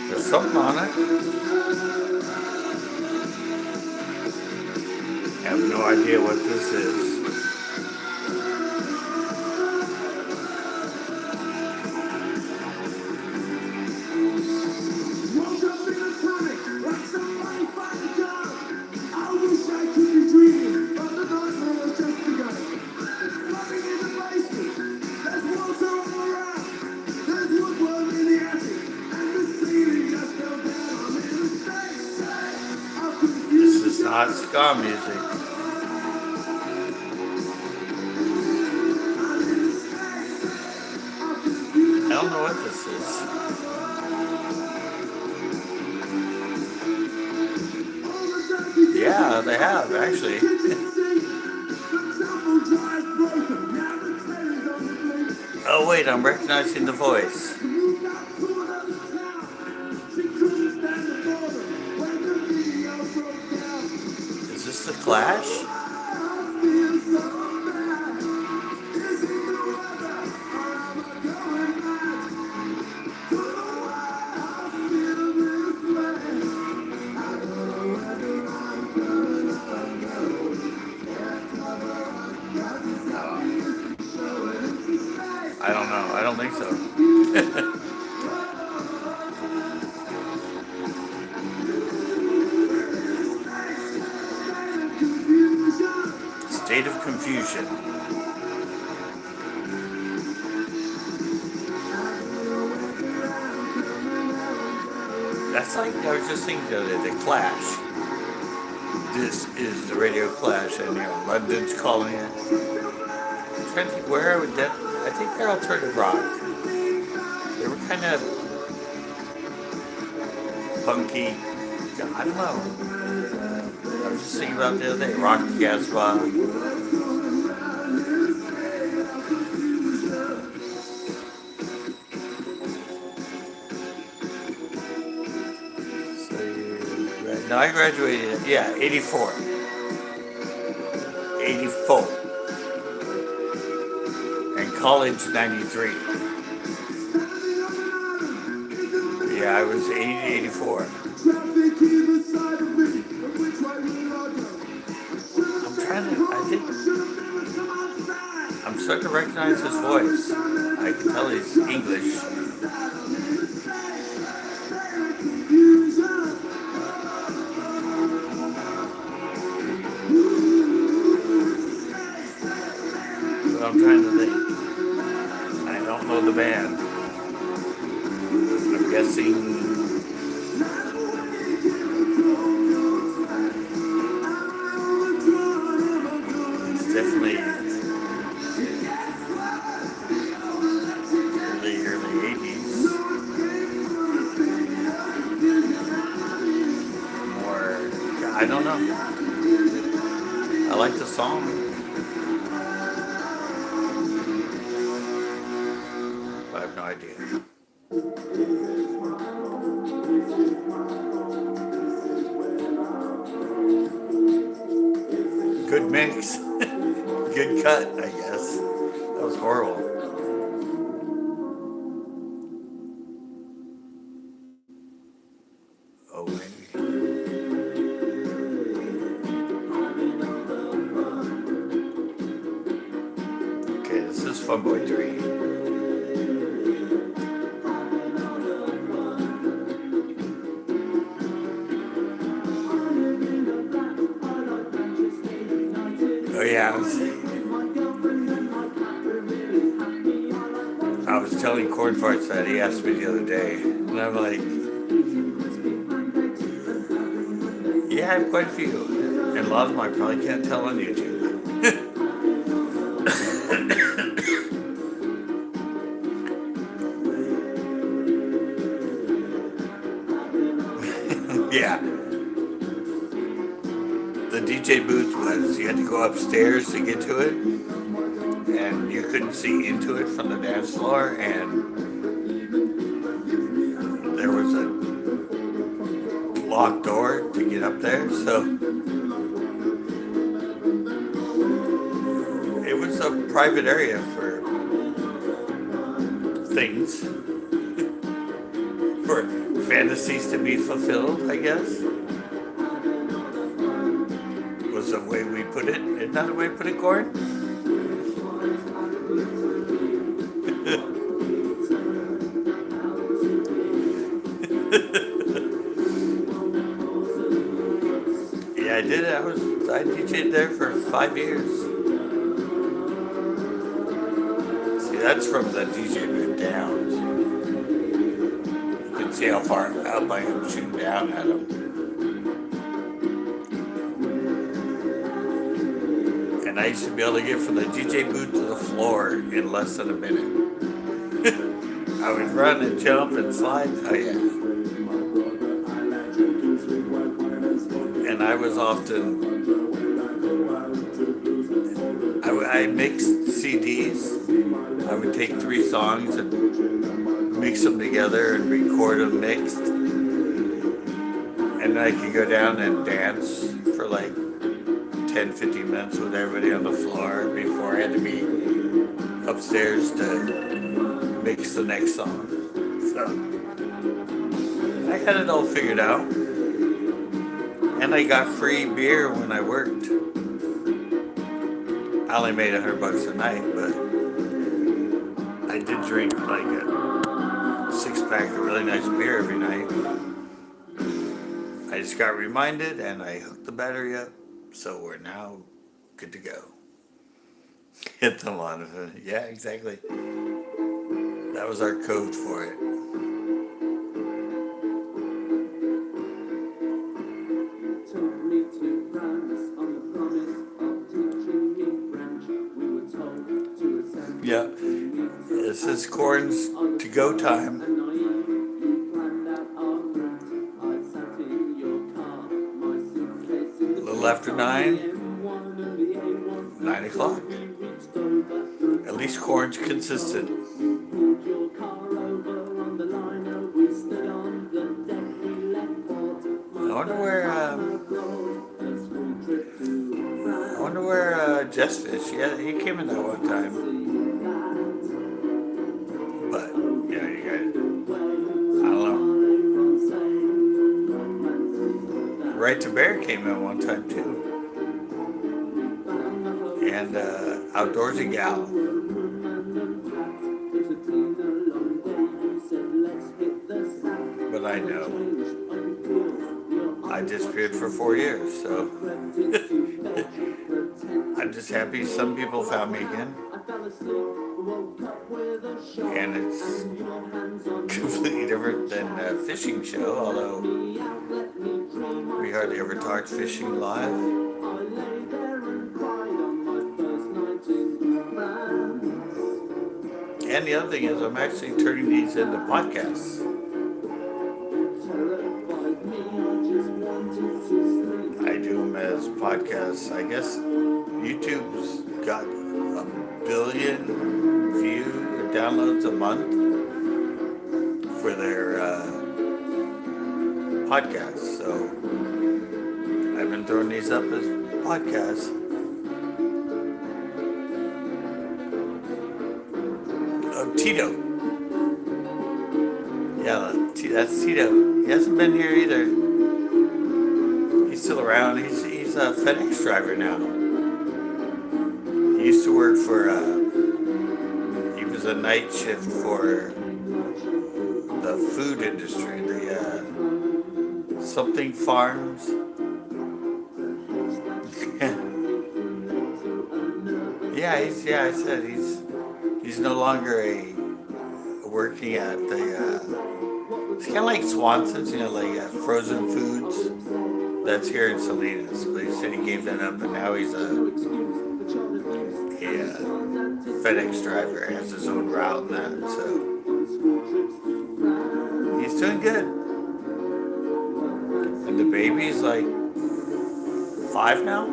There's something on it. I have no idea what this is. This is not ska music. I don't know what this is. Yeah, they have, actually. Oh, wait, I'm recognizing the voice. Is this the Clash? I don't know. I don't think so. State of confusion. That's like, I was just thinking of it, the Clash. This is the Radio Clash, and London's calling it. I'm trying to think where I would I think they're alternative rock. They were kind of funky. I don't know. I was just thinking about the other day. Rock Gaspa. So, no, I graduated, 84. 84. College 93. Yeah, I was 84. I'm starting to recognize his voice. I can tell he's English. But I'm trying to think. I don't know the band. I'm guessing it's definitely early 80s. know. I like the song. I have no idea. Good mix. Good cut, I guess. That was horrible. Oh, maybe. Okay, this is Fun Boy 3. Oh yeah, I was telling Corn Farts that he asked me the other day, and I'm like, yeah, I have quite a few, and a lot of them I probably can't tell on YouTube. Yeah. The DJ booth was, you had to go upstairs to get to it, and you couldn't see into it from the dance floor, and there was a locked door to get up there, so it was a private area for things, for fantasies to be fulfilled, I guess. Was the way we put it. Isn't that the way we put it, Gord? Yeah, I did it. I DJ'd there for 5 years. See, that's from the DJ booth down. You can see how far up I am shooting down at them. And I used to be able to get from the DJ booth to the floor in less than a minute. I would run and jump and slide. Oh yeah. And I was often, I mixed CDs. I would take 3 songs and mix them together and record them mixed. And I could go down and dance for like 10, 15 minutes with everybody on the floor before I had to be upstairs to mix the next song. So I had it all figured out. And I got free beer when I worked. I only made $100 a night, but I did drink like a 6-pack of really nice beer every night. I just got reminded and I hooked the battery up. So we're now good to go. Hit them on it. Yeah, exactly. That was our code for it. Yeah. This is Corn's to-go time. After 9 o'clock. At least Corn's consistent. I wonder where Jess is. Yeah, he came in that one time. But yeah, you guys, I don't know. Right to Bear came in one time too. And Outdoorsy Gal. But I know. I disappeared for 4 years, so I'm just happy some people found me again. And it's completely different than a fishing show, although we hardly ever talked fishing live. And the other thing is I'm actually turning these into podcasts. I do them as podcasts. I guess YouTube's got 1 billion view downloads a month for their podcasts. So I've been throwing these up as podcasts. Oh, Tito. Yeah, that's Tito. He hasn't been here either. He's still around. He's a FedEx driver now. He used to work for, he was a night shift for the food industry, the something farms. Yeah, I said he's no longer working at the, it's kind of like Swanson's, like frozen foods. That's here in Salinas, but he said he gave that up, and now he's a FedEx driver, has his own route and that, so he's doing good. And the baby's like 5 now?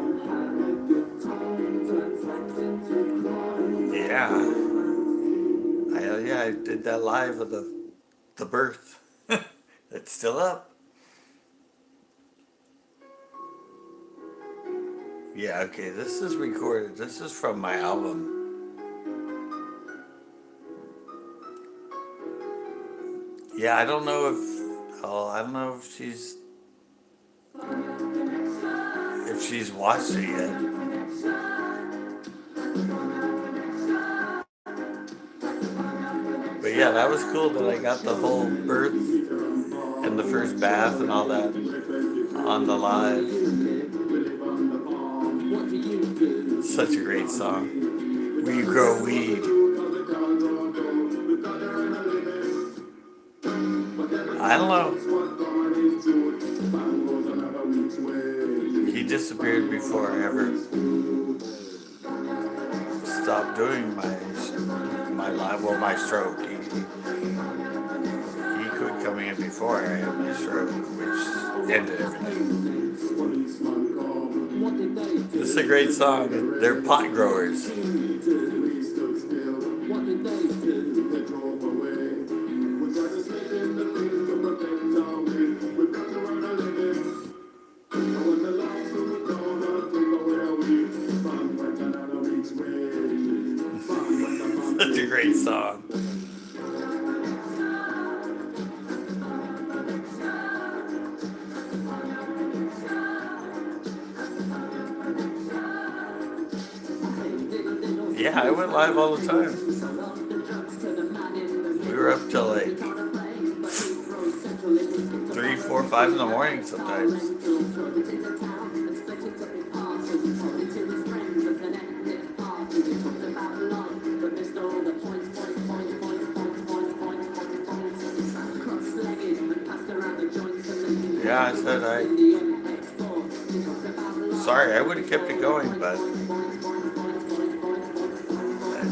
Yeah, I did that live of the birth. It's still up. Yeah, okay, this is recorded. This is from my album. Yeah, I don't know if she's watched it yet. But yeah, that was cool that I got the whole birth and the first bath and all that on the live. Such a great song. We grow weed. I don't know. He disappeared before I ever stopped doing my live. Well, my stroke. He quit coming in before I had my stroke, which ended everything. This is a great song. They're pot growers. Such a great song. Yeah, I went live all the time. We were up till like 3, 4, 5 in the morning sometimes. Yeah, I said sorry, I would have kept it going, but that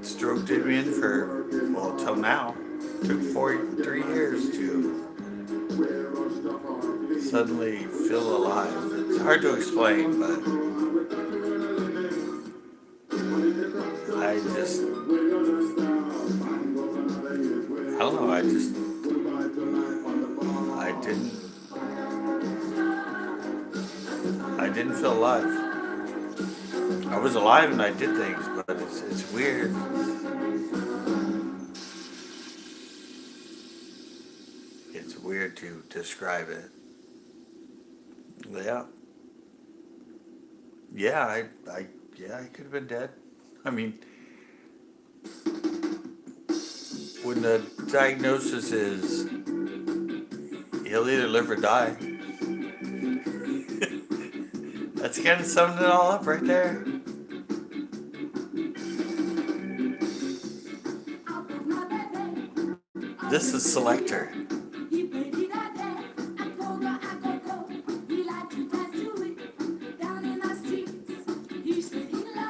stroke did me in for, well, till now. It took 3 years to suddenly feel alive. It's hard to explain, but I don't know, I didn't feel alive. I was alive and I did things, but it's weird. It's weird to describe it. Yeah, I could have been dead. I mean, when the diagnosis is he'll either live or die, that's kind of summed it all up right there. This is Selector.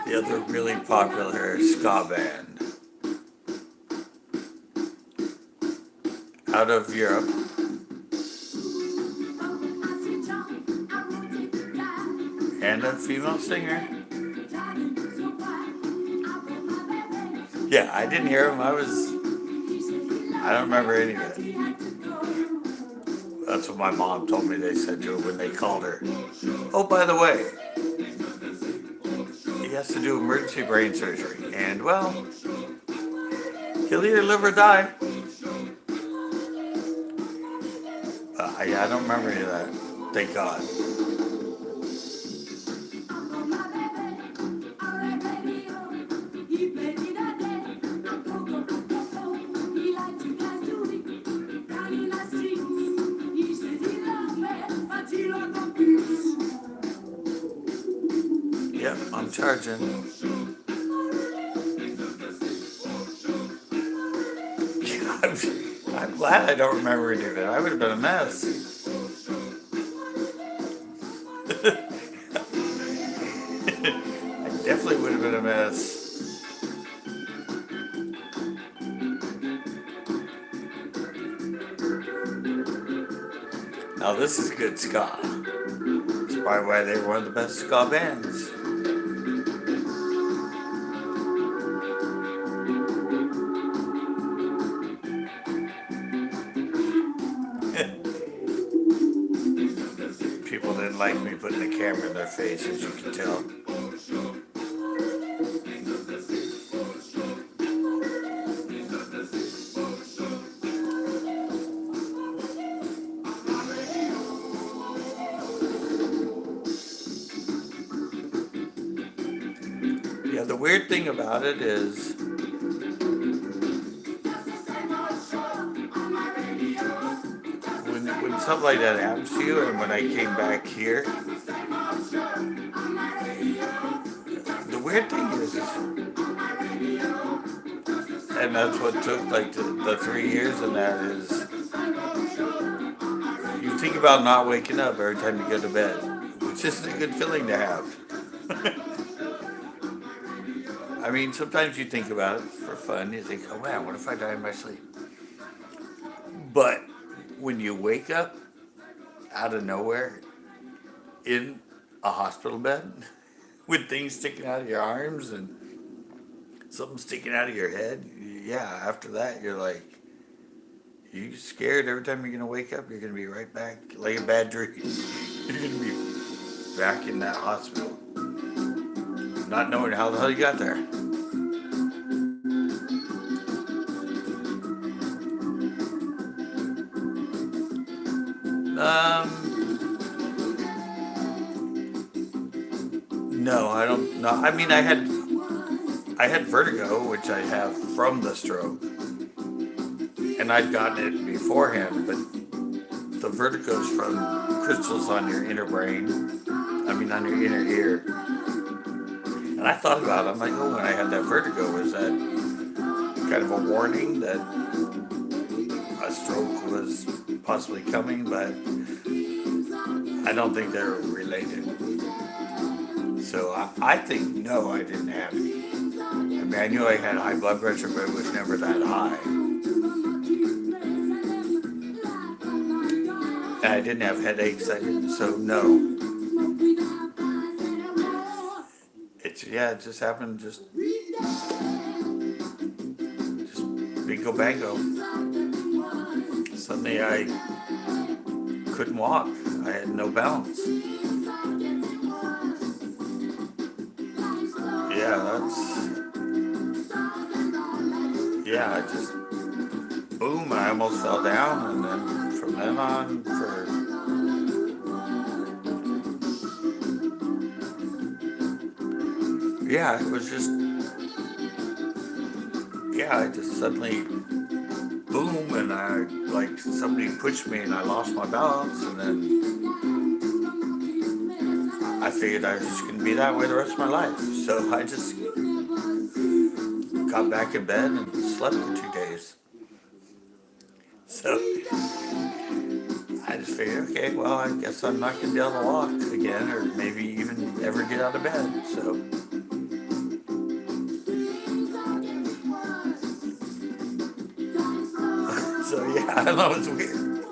The other really popular ska band out of Europe. and a female singer. Yeah, I didn't hear them. I don't remember any of it. That's what my mom told me they said to her when they called her. Oh, by the way, he has to do emergency brain surgery. And, well, he'll either live or die. I don't remember any of that. Thank God. Yep, I'm charging. I'm glad I don't remember any of it. I would have been a mess. I definitely would have been a mess. Now this is good ska. That's probably why they were one of the best ska bands. People didn't like me putting the camera in their face, as you can tell. Yeah, the weird thing about it is when something like that happens to you, and when I came back here, the weird thing is, and that's what took like the 3 years, and that is, you think about not waking up every time you go to bed, which isn't a good feeling to have. I mean, sometimes you think about it for fun. You think, oh man, what if I die in my sleep? But when you wake up out of nowhere in a hospital bed with things sticking out of your arms and something sticking out of your head, yeah, after that you're like, you scared every time you're going to wake up, you're going to be right back, like a bad dream. You're going to be back in that hospital, not knowing how the hell you got there. No, I don't know. I mean, I had vertigo, which I have from the stroke, and I'd gotten it beforehand, but the vertigo's from crystals on your inner brain, on your inner ear. And I thought about it, I'm like, oh, when I had that vertigo, was that kind of a warning that a stroke was possibly coming? But I don't think they're related. So I think, no, I didn't have any. I mean, I knew I had high blood pressure, but it was never that high. And I didn't have headaches, so no. It just happened, just bingo bango. Suddenly I couldn't walk. I had no balance. I just, boom, I almost fell down, and then from then on, it was just, I just suddenly, boom, and like somebody pushed me and I lost my balance, and then I figured I was just going to be that way the rest of my life. So I just got back in bed and slept for 2 days. So I just figured, okay, well, I guess I'm not going to be able to walk again, or maybe even ever get out of bed. So yeah, I don't know, it's weird.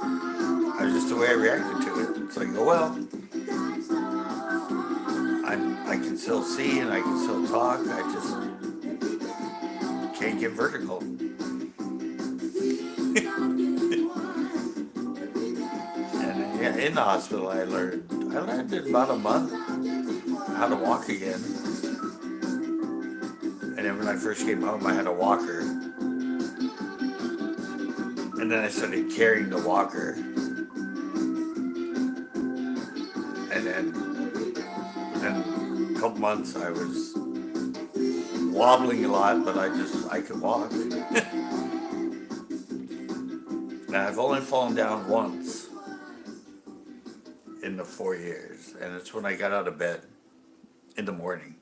That's just the way I reacted to it. It's like, oh well, can still see and I can still talk. I just can't get vertical. And yeah, in the hospital I learned in about a month how to walk again. And then when I first came home I had a walker. And then I started carrying the walker. And then a couple months I was wobbling a lot, but I could walk. And I've only fallen down once in the 4 years, and it's when I got out of bed in the morning.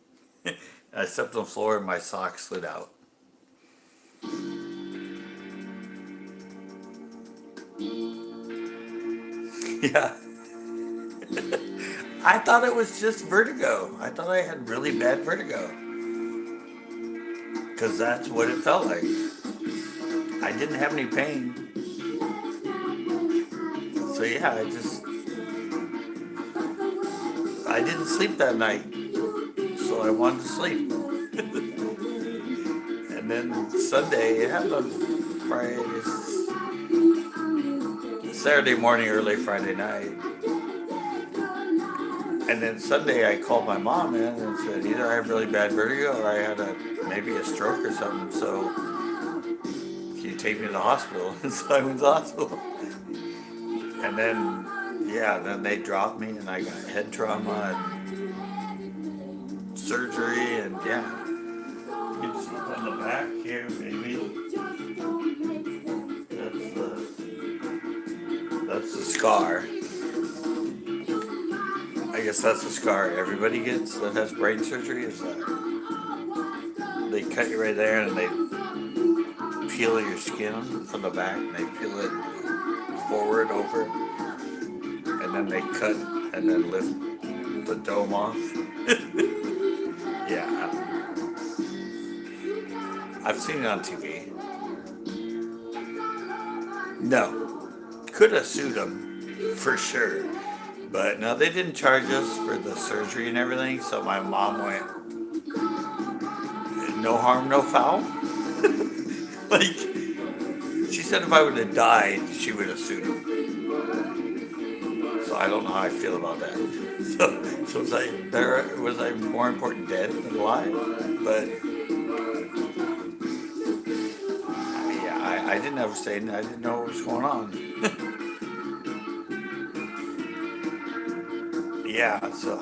I stepped on the floor and my sock slid out. Yeah. I thought it was just vertigo. I thought I had really bad vertigo. Because that's what it felt like. I didn't have any pain. So yeah, I didn't sleep that night. So I wanted to sleep. And then Sunday, it happened on Friday, Saturday morning, early Friday night. And then Sunday I called my mom in and said either I have really bad vertigo or I had maybe a stroke or something, so can you take me to the hospital? And so I went to the hospital. And then, yeah, then they dropped me and I got head trauma and surgery and yeah. You can see on the back here, maybe. That's the scar. I guess that's the scar everybody gets that has brain surgery, is that they cut you right there and they peel your skin from the back and they peel it forward over and then they cut and then lift the dome off. Yeah. I've seen it on TV. No. Could have sued them for sure. But no, they didn't charge us for the surgery and everything, so my mom went, no harm, no foul. Like, she said if I would have died, she would have sued him. So I don't know how I feel about that. So was I more important dead than alive? But yeah, I didn't have a say, I didn't know what was going on. Yeah, so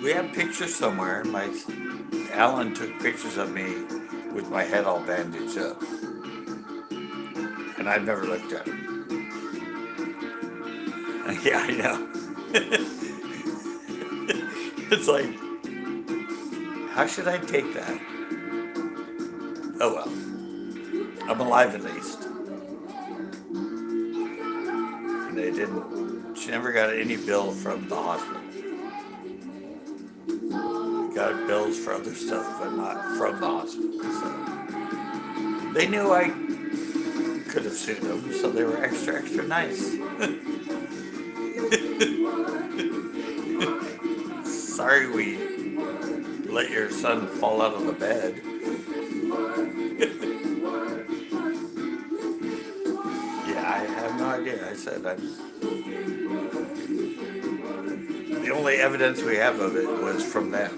we have pictures somewhere. Alan took pictures of me with my head all bandaged up. And I've never looked at them. Yeah, I know. It's like, how should I take that? Oh well. I'm alive at least. And they didn't. She never got any bill from the hospital. Got bills for other stuff, but not from the hospital. So they knew I could have sued them, so they were extra nice. Sorry we let your son fall out of the bed. Yeah, I have no idea. I said the only evidence we have of it was from them.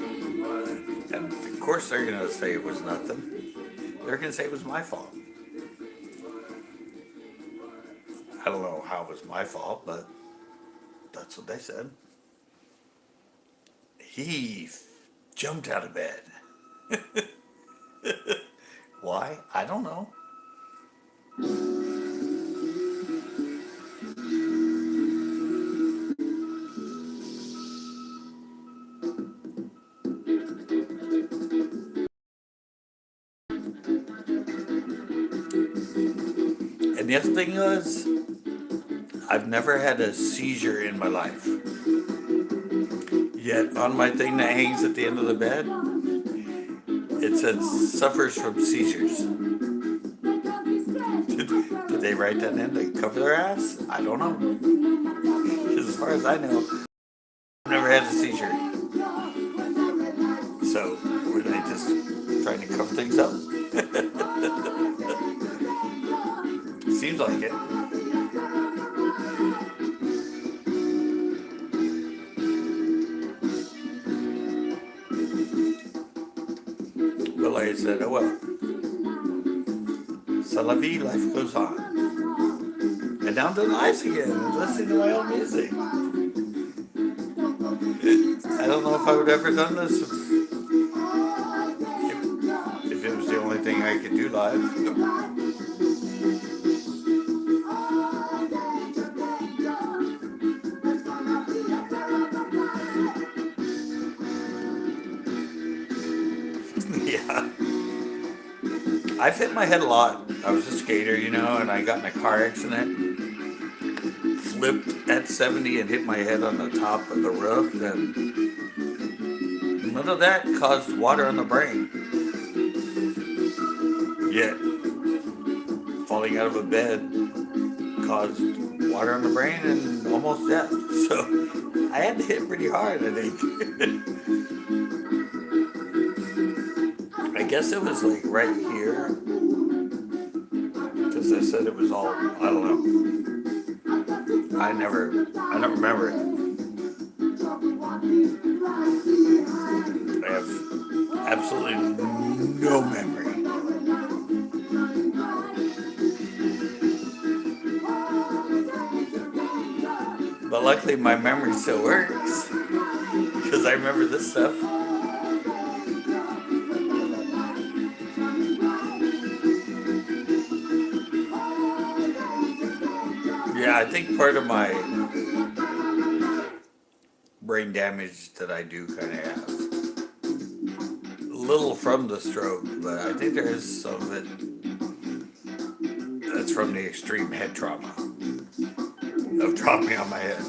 And of course they're going to say it was nothing. They're going to say it was my fault. I don't know how it was my fault, but that's what they said. He jumped out of bed. Why? I don't know. And the other thing was, I've never had a seizure in my life. Yet on my thing that hangs at the end of the bed, it said suffers from seizures. Did they write that in to cover their ass? I don't know. As far as I know, I've never had a seizure. like it. But like I said, oh well. C'est la vie, life goes on. And now I'm doing lives again and listening to my own music. I don't know if I would ever done this if it was the only thing I could do live. Yeah. I've hit my head a lot. I was a skater, you know, and I got in a car accident. Flipped at 70 and hit my head on the top of the roof, and none of that caused water on the brain. Yet, falling out of a bed caused water on the brain and almost death. So, I had to hit pretty hard, I think. I guess it was like right here, because I said it was all, I don't know. I don't remember it. I have absolutely no memory. But luckily my memory still works, because I remember this stuff. Yeah, I think part of my brain damage that I do kind of have, a little from the stroke, but I think there is some of it that's from the extreme head trauma of dropping on my head.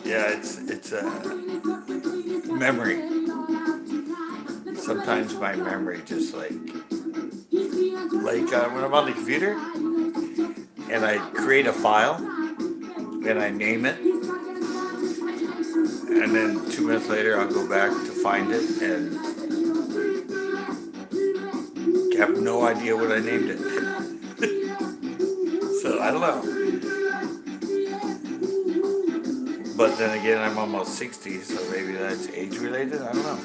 Yeah, it's a memory. Sometimes my memory just like when I'm on the computer and I create a file and I name it, and then 2 minutes later I'll go back to find it and have no idea what I named it. So I don't know. But then again, I'm almost 60, so maybe that's age related. I don't know.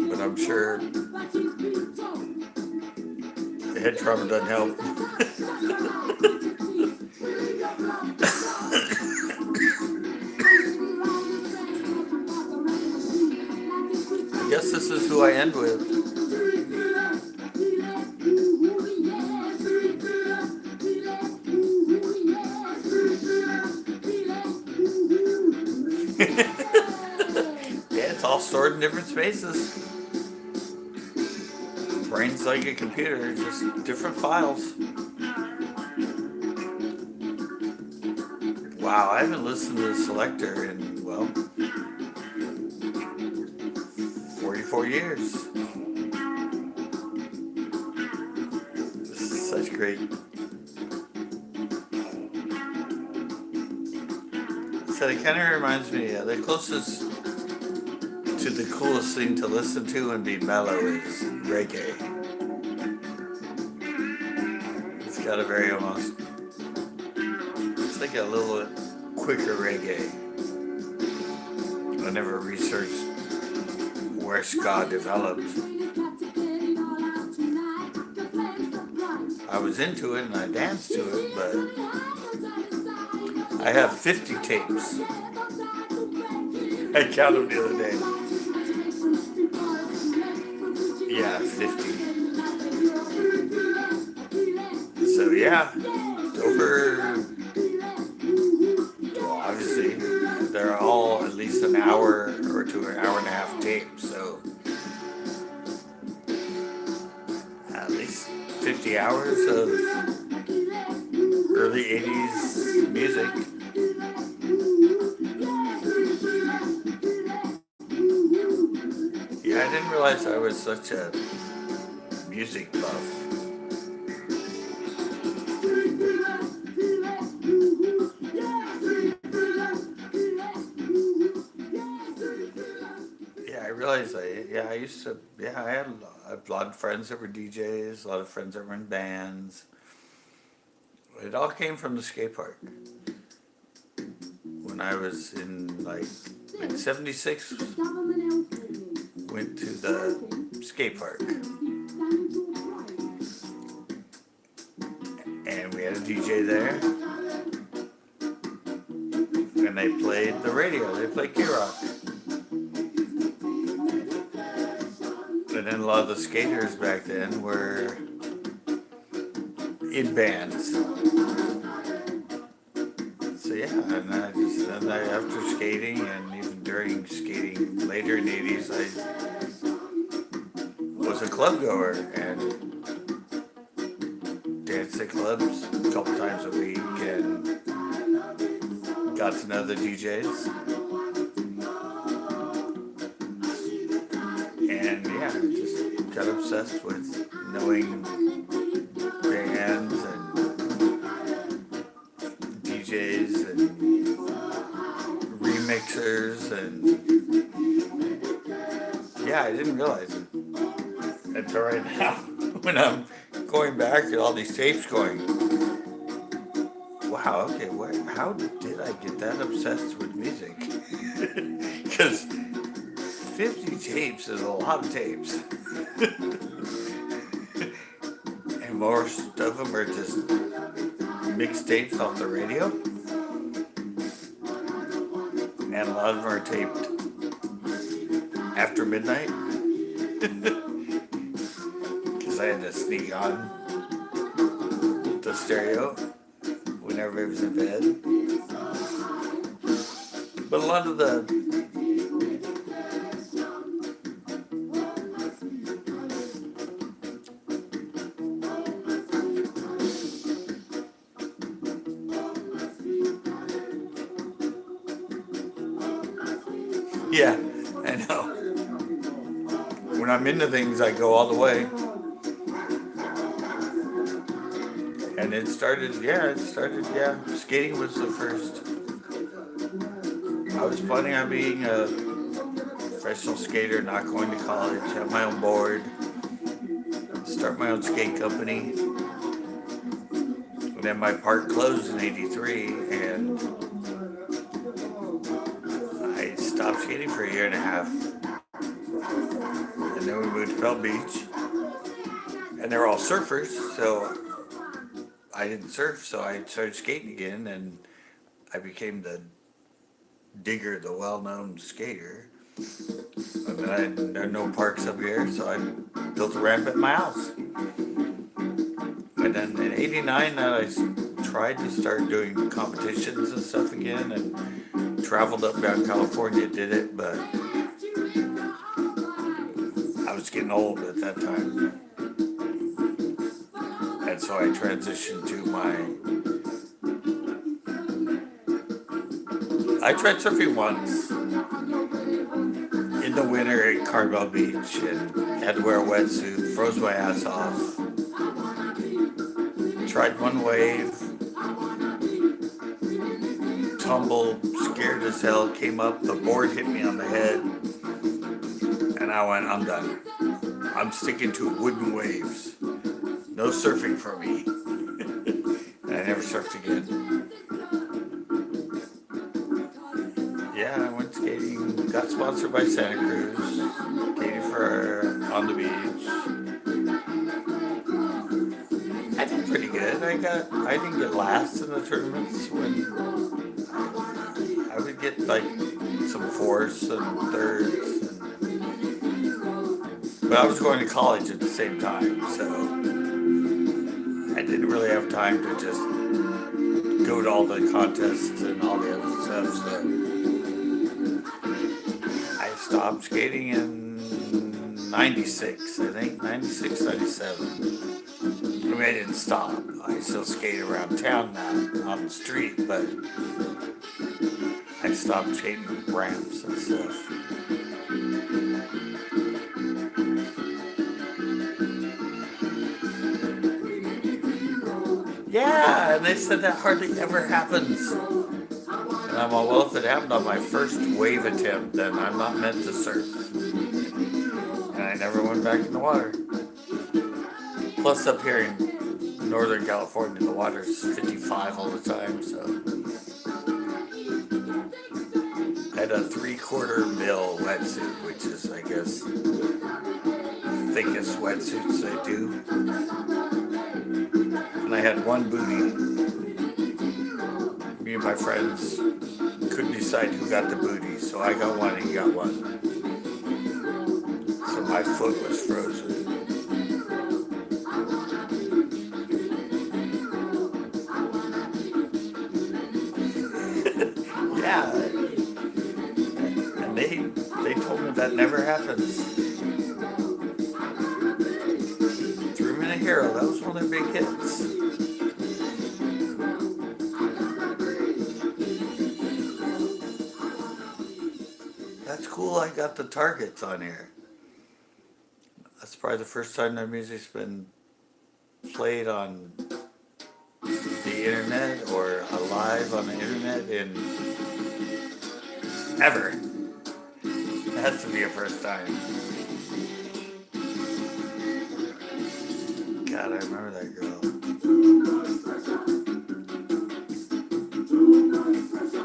But I'm sure the head trauma doesn't help. I guess this is who I end with. Yeah, it's all stored in different spaces. Brain's like a computer, just different files. Wow, I haven't listened to the selector in, well, 44 years. This is such great. So it kind of reminds me, the closest to the coolest thing to listen to and be mellow is reggae. It's got a very almost, it's like a little bit quicker reggae. I never researched where ska developed. I was into it and I danced to it, but I have 50 tapes. I counted them the other day. Yeah, 50. So yeah, over, well, obviously, they're all at least an hour or to an hour and a half tapes, so at least 50 hours of early 80s music. Yeah, I didn't realize I was such a music buff. realized I used to, I had a lot of friends that were DJs, a lot of friends that were in bands. It all came from the skate park. When I was in '76, went to the skate park. And we had a DJ there. And they played the radio, they played K-Rock. And then a lot of the skaters back then were in bands. So yeah, and I after skating and even during skating later in the 80s, I was a club goer and danced at clubs a couple times a week and got to know the DJs. And yeah, just got obsessed with knowing bands and DJs and remixers and yeah, I didn't realize it until right now when I'm going back to all these tapes going, wow, okay, how did I get that obsessed with music? Because 50 tapes is a lot of tapes. And most of them are just mixtapes off the radio. And a lot of them are taped after midnight. Because I had to sneak on the stereo when everybody was in bed. But a lot of the yeah, I know. When I'm into things, I go all the way. And it started, skating was the first. I was planning on being a professional skater, not going to college, have my own board, start my own skate company. And then my park closed in '83, and I stopped skating for a year and a half. And then we moved to Bell Beach. And they were all surfers, so I didn't surf, so I started skating again, and I became the digger, the well-known skater. And then there are no parks up here, so I built a ramp at my house. And then in '89, I tried to start doing competitions and stuff again, and traveled up down California, did it, but I was getting old at that time. And so I transitioned to I tried surfing once in the winter at Carmel Beach and had to wear a wetsuit, froze my ass off. Tried one wave, tumbled, scared as hell, came up, the board hit me on the head, and I went, I'm done. I'm sticking to wooden waves. No surfing for me. And I never surfed again. Yeah, I went skating, got sponsored by Santa Cruz, skating for on the beach. I did pretty good. I didn't get last in the tournaments when I would get like some fourths and thirds. But I was going to college at the same time, so I didn't really have time to just go to all the contests and all the other stuff, so I stopped skating in '96, I think, '96, '97. I mean, I didn't stop. I still skate around town now, on the street, but I stopped skating ramps and stuff. Yeah, and they said that hardly ever happens. And And I'm all, well, if it happened on my first wave attempt, then I'm not meant to surf. And I never went back in the water. Plus, up here in Northern California, the water's 55 all the time, so. I had a 3/4 mil wetsuit, which is, I guess, the thickest wetsuits they do. And I had one booty. Me and my friends couldn't decide who got the booty, so I got one and he got one. So my foot was frozen. Yeah, and they told me that never happens. 3-Minute Hero, that was one of their big hits. That's cool, I got the Targets on here. That's probably the first time their music's been played on the internet or alive on the internet in ever. It has to be a first time. God, I remember that girl.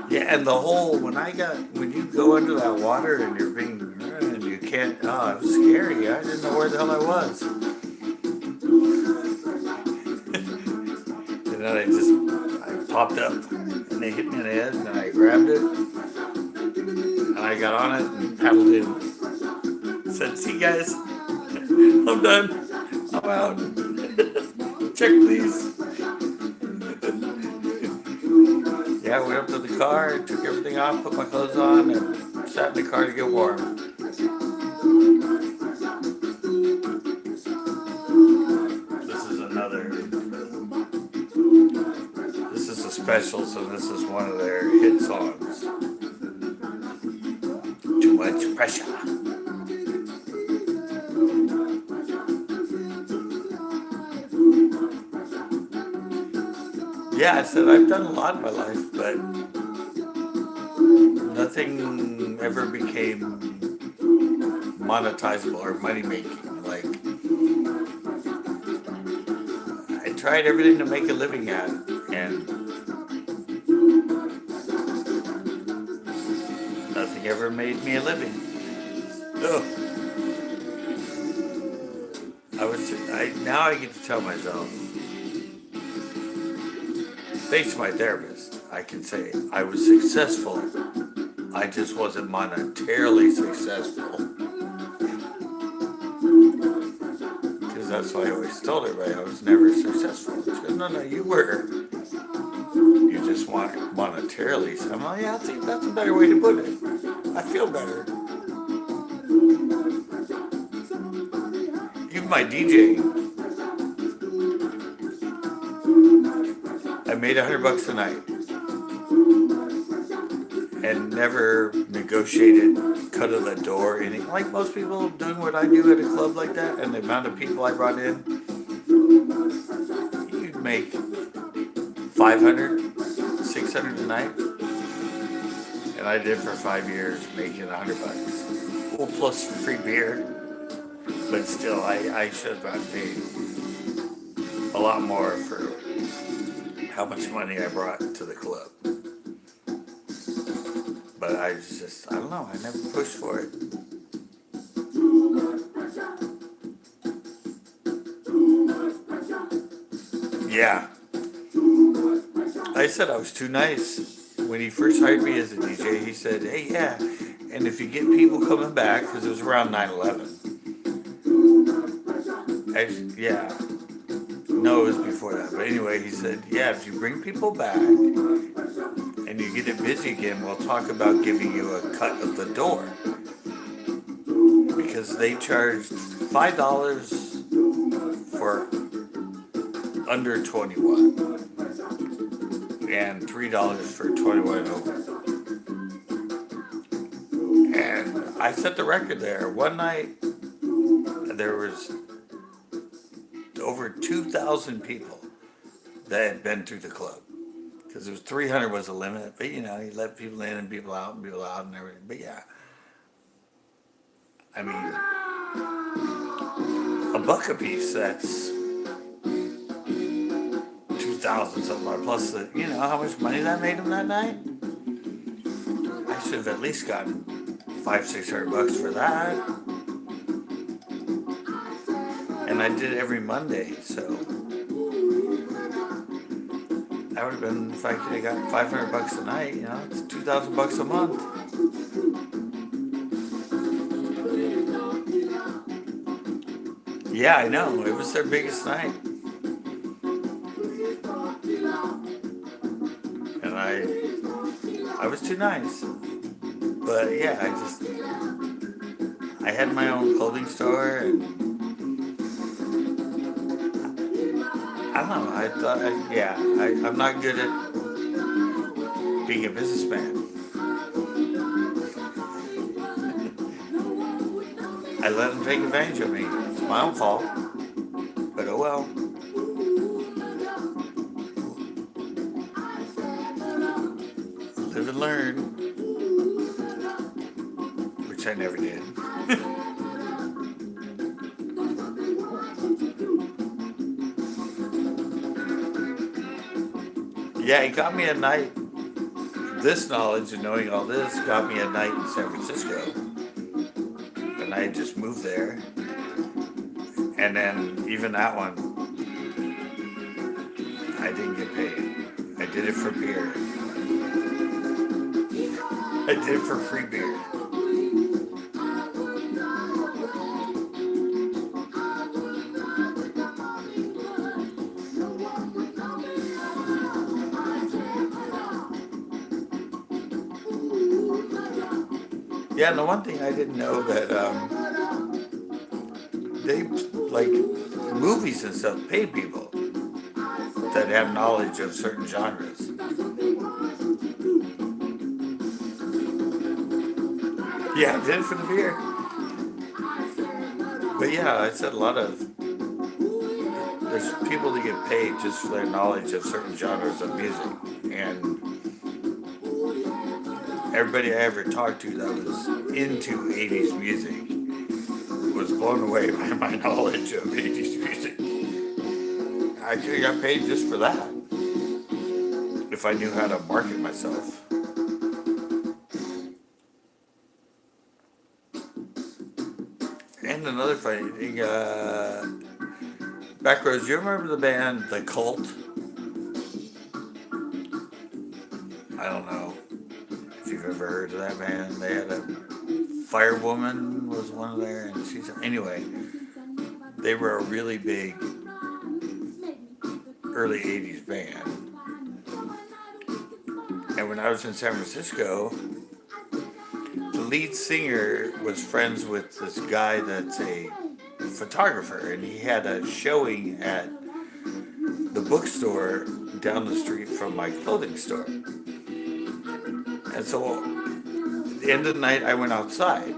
Yeah, and the whole, when you go under that water and you're being, and you can't, oh, it was scary. I didn't know where the hell I was. And then I popped up and they hit me in the head and I grabbed it and I got on it and paddled in. Said, see guys, I'm done. I'm out. Check please. Yeah, I went up to the car, took everything off, put my clothes on, and sat in the car to get warm. This is a special, so this is one of their hit songs. Too much pressure. Yeah, I said I've done a lot in my life, but nothing ever became monetizable or money making. Like, I tried everything to make a living at, and nothing ever made me a living. Ugh. Now I get to tell myself, thanks to my therapist, I can say I was successful. I just wasn't monetarily successful. Because that's why I always told everybody I was never successful. She goes, no, you were. You just want monetarily. So I'm like, yeah, I think that's a better way to put it. I feel better. Even my DJing. I made $100 a night and never negotiated cut of the door, anything. Like most people doing what I do at a club like that, and the amount of people I brought in, you'd make $500, $600 a night, and I did for 5 years, making $100. Well, plus free beer, but still, I should have gotten paid a lot more for how much money I brought to the club. But I don't know, I never pushed for it. Yeah. I said I was too nice. When he first hired me as a DJ, he said, hey, yeah, and if you get people coming back, because it was around 9/11. Yeah. No, it was before that. But anyway, he said, yeah, if you bring people back and you get it busy again, we'll talk about giving you a cut of the door. Because they charged $5 for under 21 and $3 for 21 and over. And I set the record there. One night, there was over 2,000 people that had been through the club. because it was 300 was the limit. But you know, you let people in and people out and people out and everything. But yeah, I mean, a buck a piece. That's 2,000 something plus the, you know how much money that made him that night. I should have at least gotten $500-600 for that. And I did it every Monday, so that would have been, if I could have gotten $500 a night, you know, it's $2,000 a month. Yeah, I know. It was their biggest night. And I was too nice. But yeah, I had my own clothing store, and I don't know, I thought, I'm not good at being a businessman. I let them take advantage of me. It's my own fault. But oh well. Live and learn. Which I never did. Yeah, it got me a night. This knowledge and knowing all this got me a night in San Francisco. And I just moved there. And then even that one, I didn't get paid. I did it for beer. I did it for free beer. Yeah, and the one thing I didn't know that they, like, movies and stuff pay people that have knowledge of certain genres. Yeah, I did it for the beer. But yeah, I said there's people that get paid just for their knowledge of certain genres of music. And everybody I ever talked to that was into 80's music was blown away by my knowledge of 80's music. I could have got paid just for that if I knew how to market myself. And another funny thing, Backroads, you remember the band The Cult? I don't know if you've ever heard of that band. They had a Firewoman was one of there, and anyway, they were a really big early 80's band. And when I was in San Francisco, the lead singer was friends with this guy that's a photographer, and he had a showing at the bookstore down the street from my clothing store. And so at the end of the night, I went outside,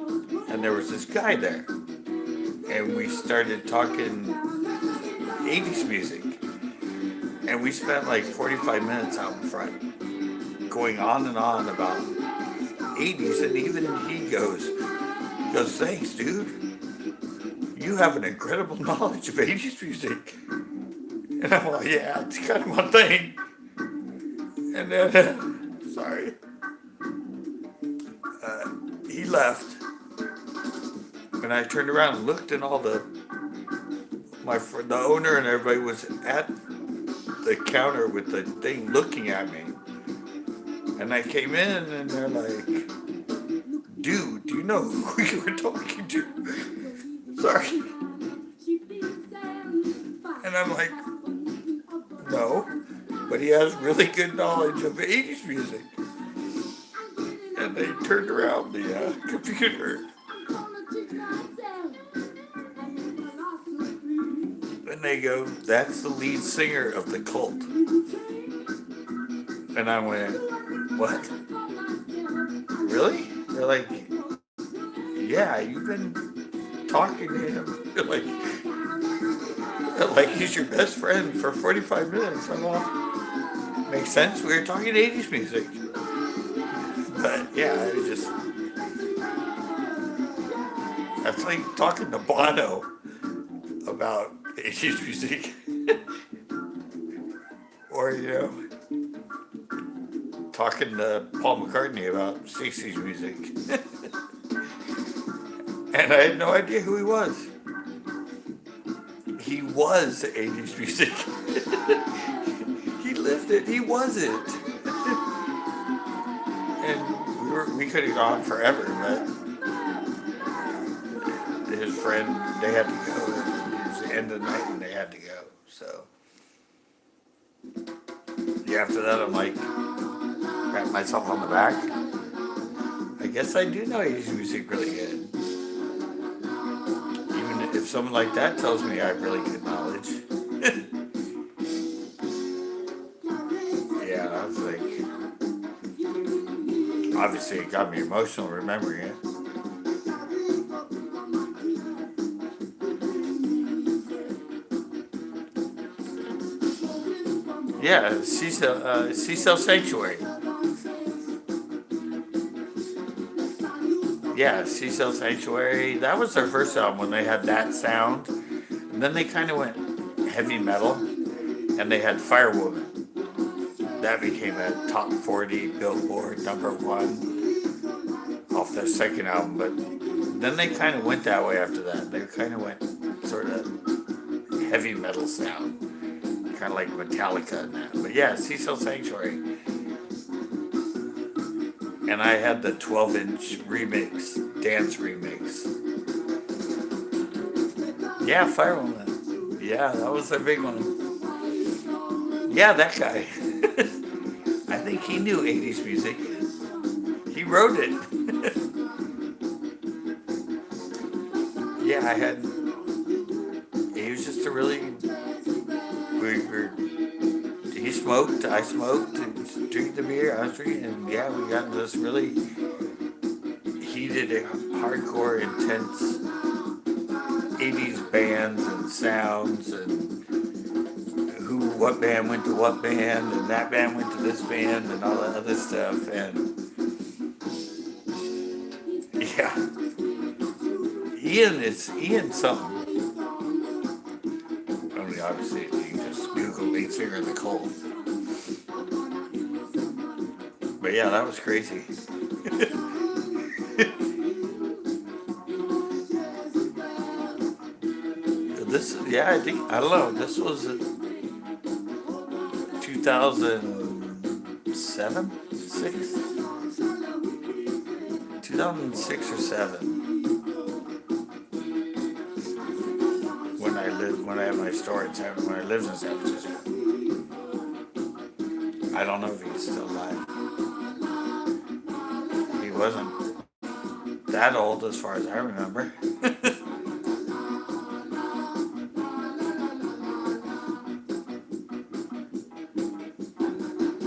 and there was this guy there, and we started talking 80's music, and we spent like 45 minutes out in front, going on and on about 80's, and even he goes, thanks, dude. You have an incredible knowledge of 80's music. And I'm like, yeah, it's kind of my thing. And then, sorry. He left. And I turned around and looked, and all the owner and everybody was at the counter with the thing looking at me. And I came in, and they're like, dude, do you know who you were talking to? Sorry. And I'm like, no, but he has really good knowledge of 80's music. And they turned around the computer. And they go, that's the lead singer of The Cult. And I went, what? Really? They're like, yeah, you've been talking to him like he's your best friend for 45 minutes. I'm like, Makes sense. We were talking 80s music. But yeah, I was just, that's like talking to Bono about 80s music. Or, talking to Paul McCartney about 60s music. And I had no idea who he was. He was 80s music. He lived it. He was it. And we could have gone forever, but his friend, they had to go. It was the end of the night and they had to go. So, yeah, after that, I'm like, pat myself on the back. I guess I do know 80s music really good. Even if someone like that tells me I have really good knowledge. Yeah, I was like, obviously it got me emotional remembering it. Yeah, Cecil Sanctuary. Yeah, Cecil Sanctuary. That was their first album when they had that sound. And then they kind of went heavy metal. And they had Firewoman. That became a top 40 Billboard #1 off their second album. But then they kind of went that way after that. They kind of went sort of heavy metal sound. Kind of like Metallica and that. But yeah, Cecil Sanctuary. And I had the 12-inch remix, dance remix. Yeah, Firewoman. Yeah, that was a big one. Yeah, that guy. I think he knew 80s music. He wrote it. Yeah, he was just a really, he smoked, I smoked, drank the beer, I was drinking, and yeah, we got into this really heated, hardcore, intense 80s bands and sounds, and what band went to what band, and that band went to this band, and all that other stuff, and yeah, Ian something. I mean, obviously, you can just Google lead singer of The Cold. But yeah, that was crazy. I don't know, this was 2007, 6? 2006 or 7. When I had my store in when I lived in San Francisco. I don't know if he's still alive. He wasn't that old as far as I remember.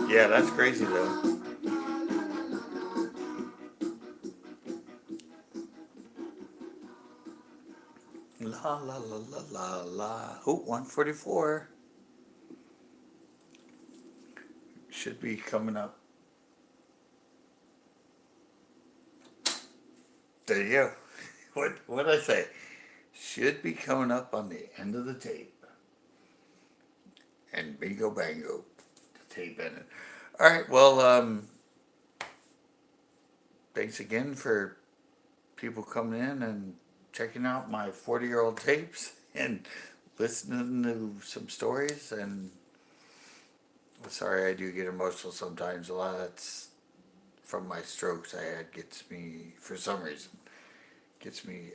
Yeah, that's crazy though. La la la la la la. Oh, 144. Should be coming up. There you go. What did I say? Should be coming up on the end of the tape. And bingo bango. The tape ended. Alright, well, thanks again for people coming in and checking out my 40-year-old tapes and listening to some stories. And sorry, I do get emotional sometimes. A lot of that's from my strokes I had. Gets me, for some reason, gets me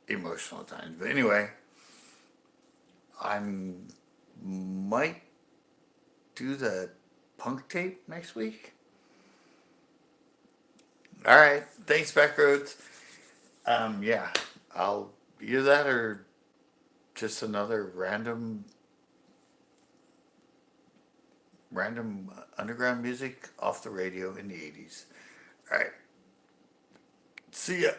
emotional at times. But anyway, I might do the punk tape next week. Alright, thanks, Backroads. Yeah, I'll either that or just another random underground music off the radio in the 80s. Alright, see ya.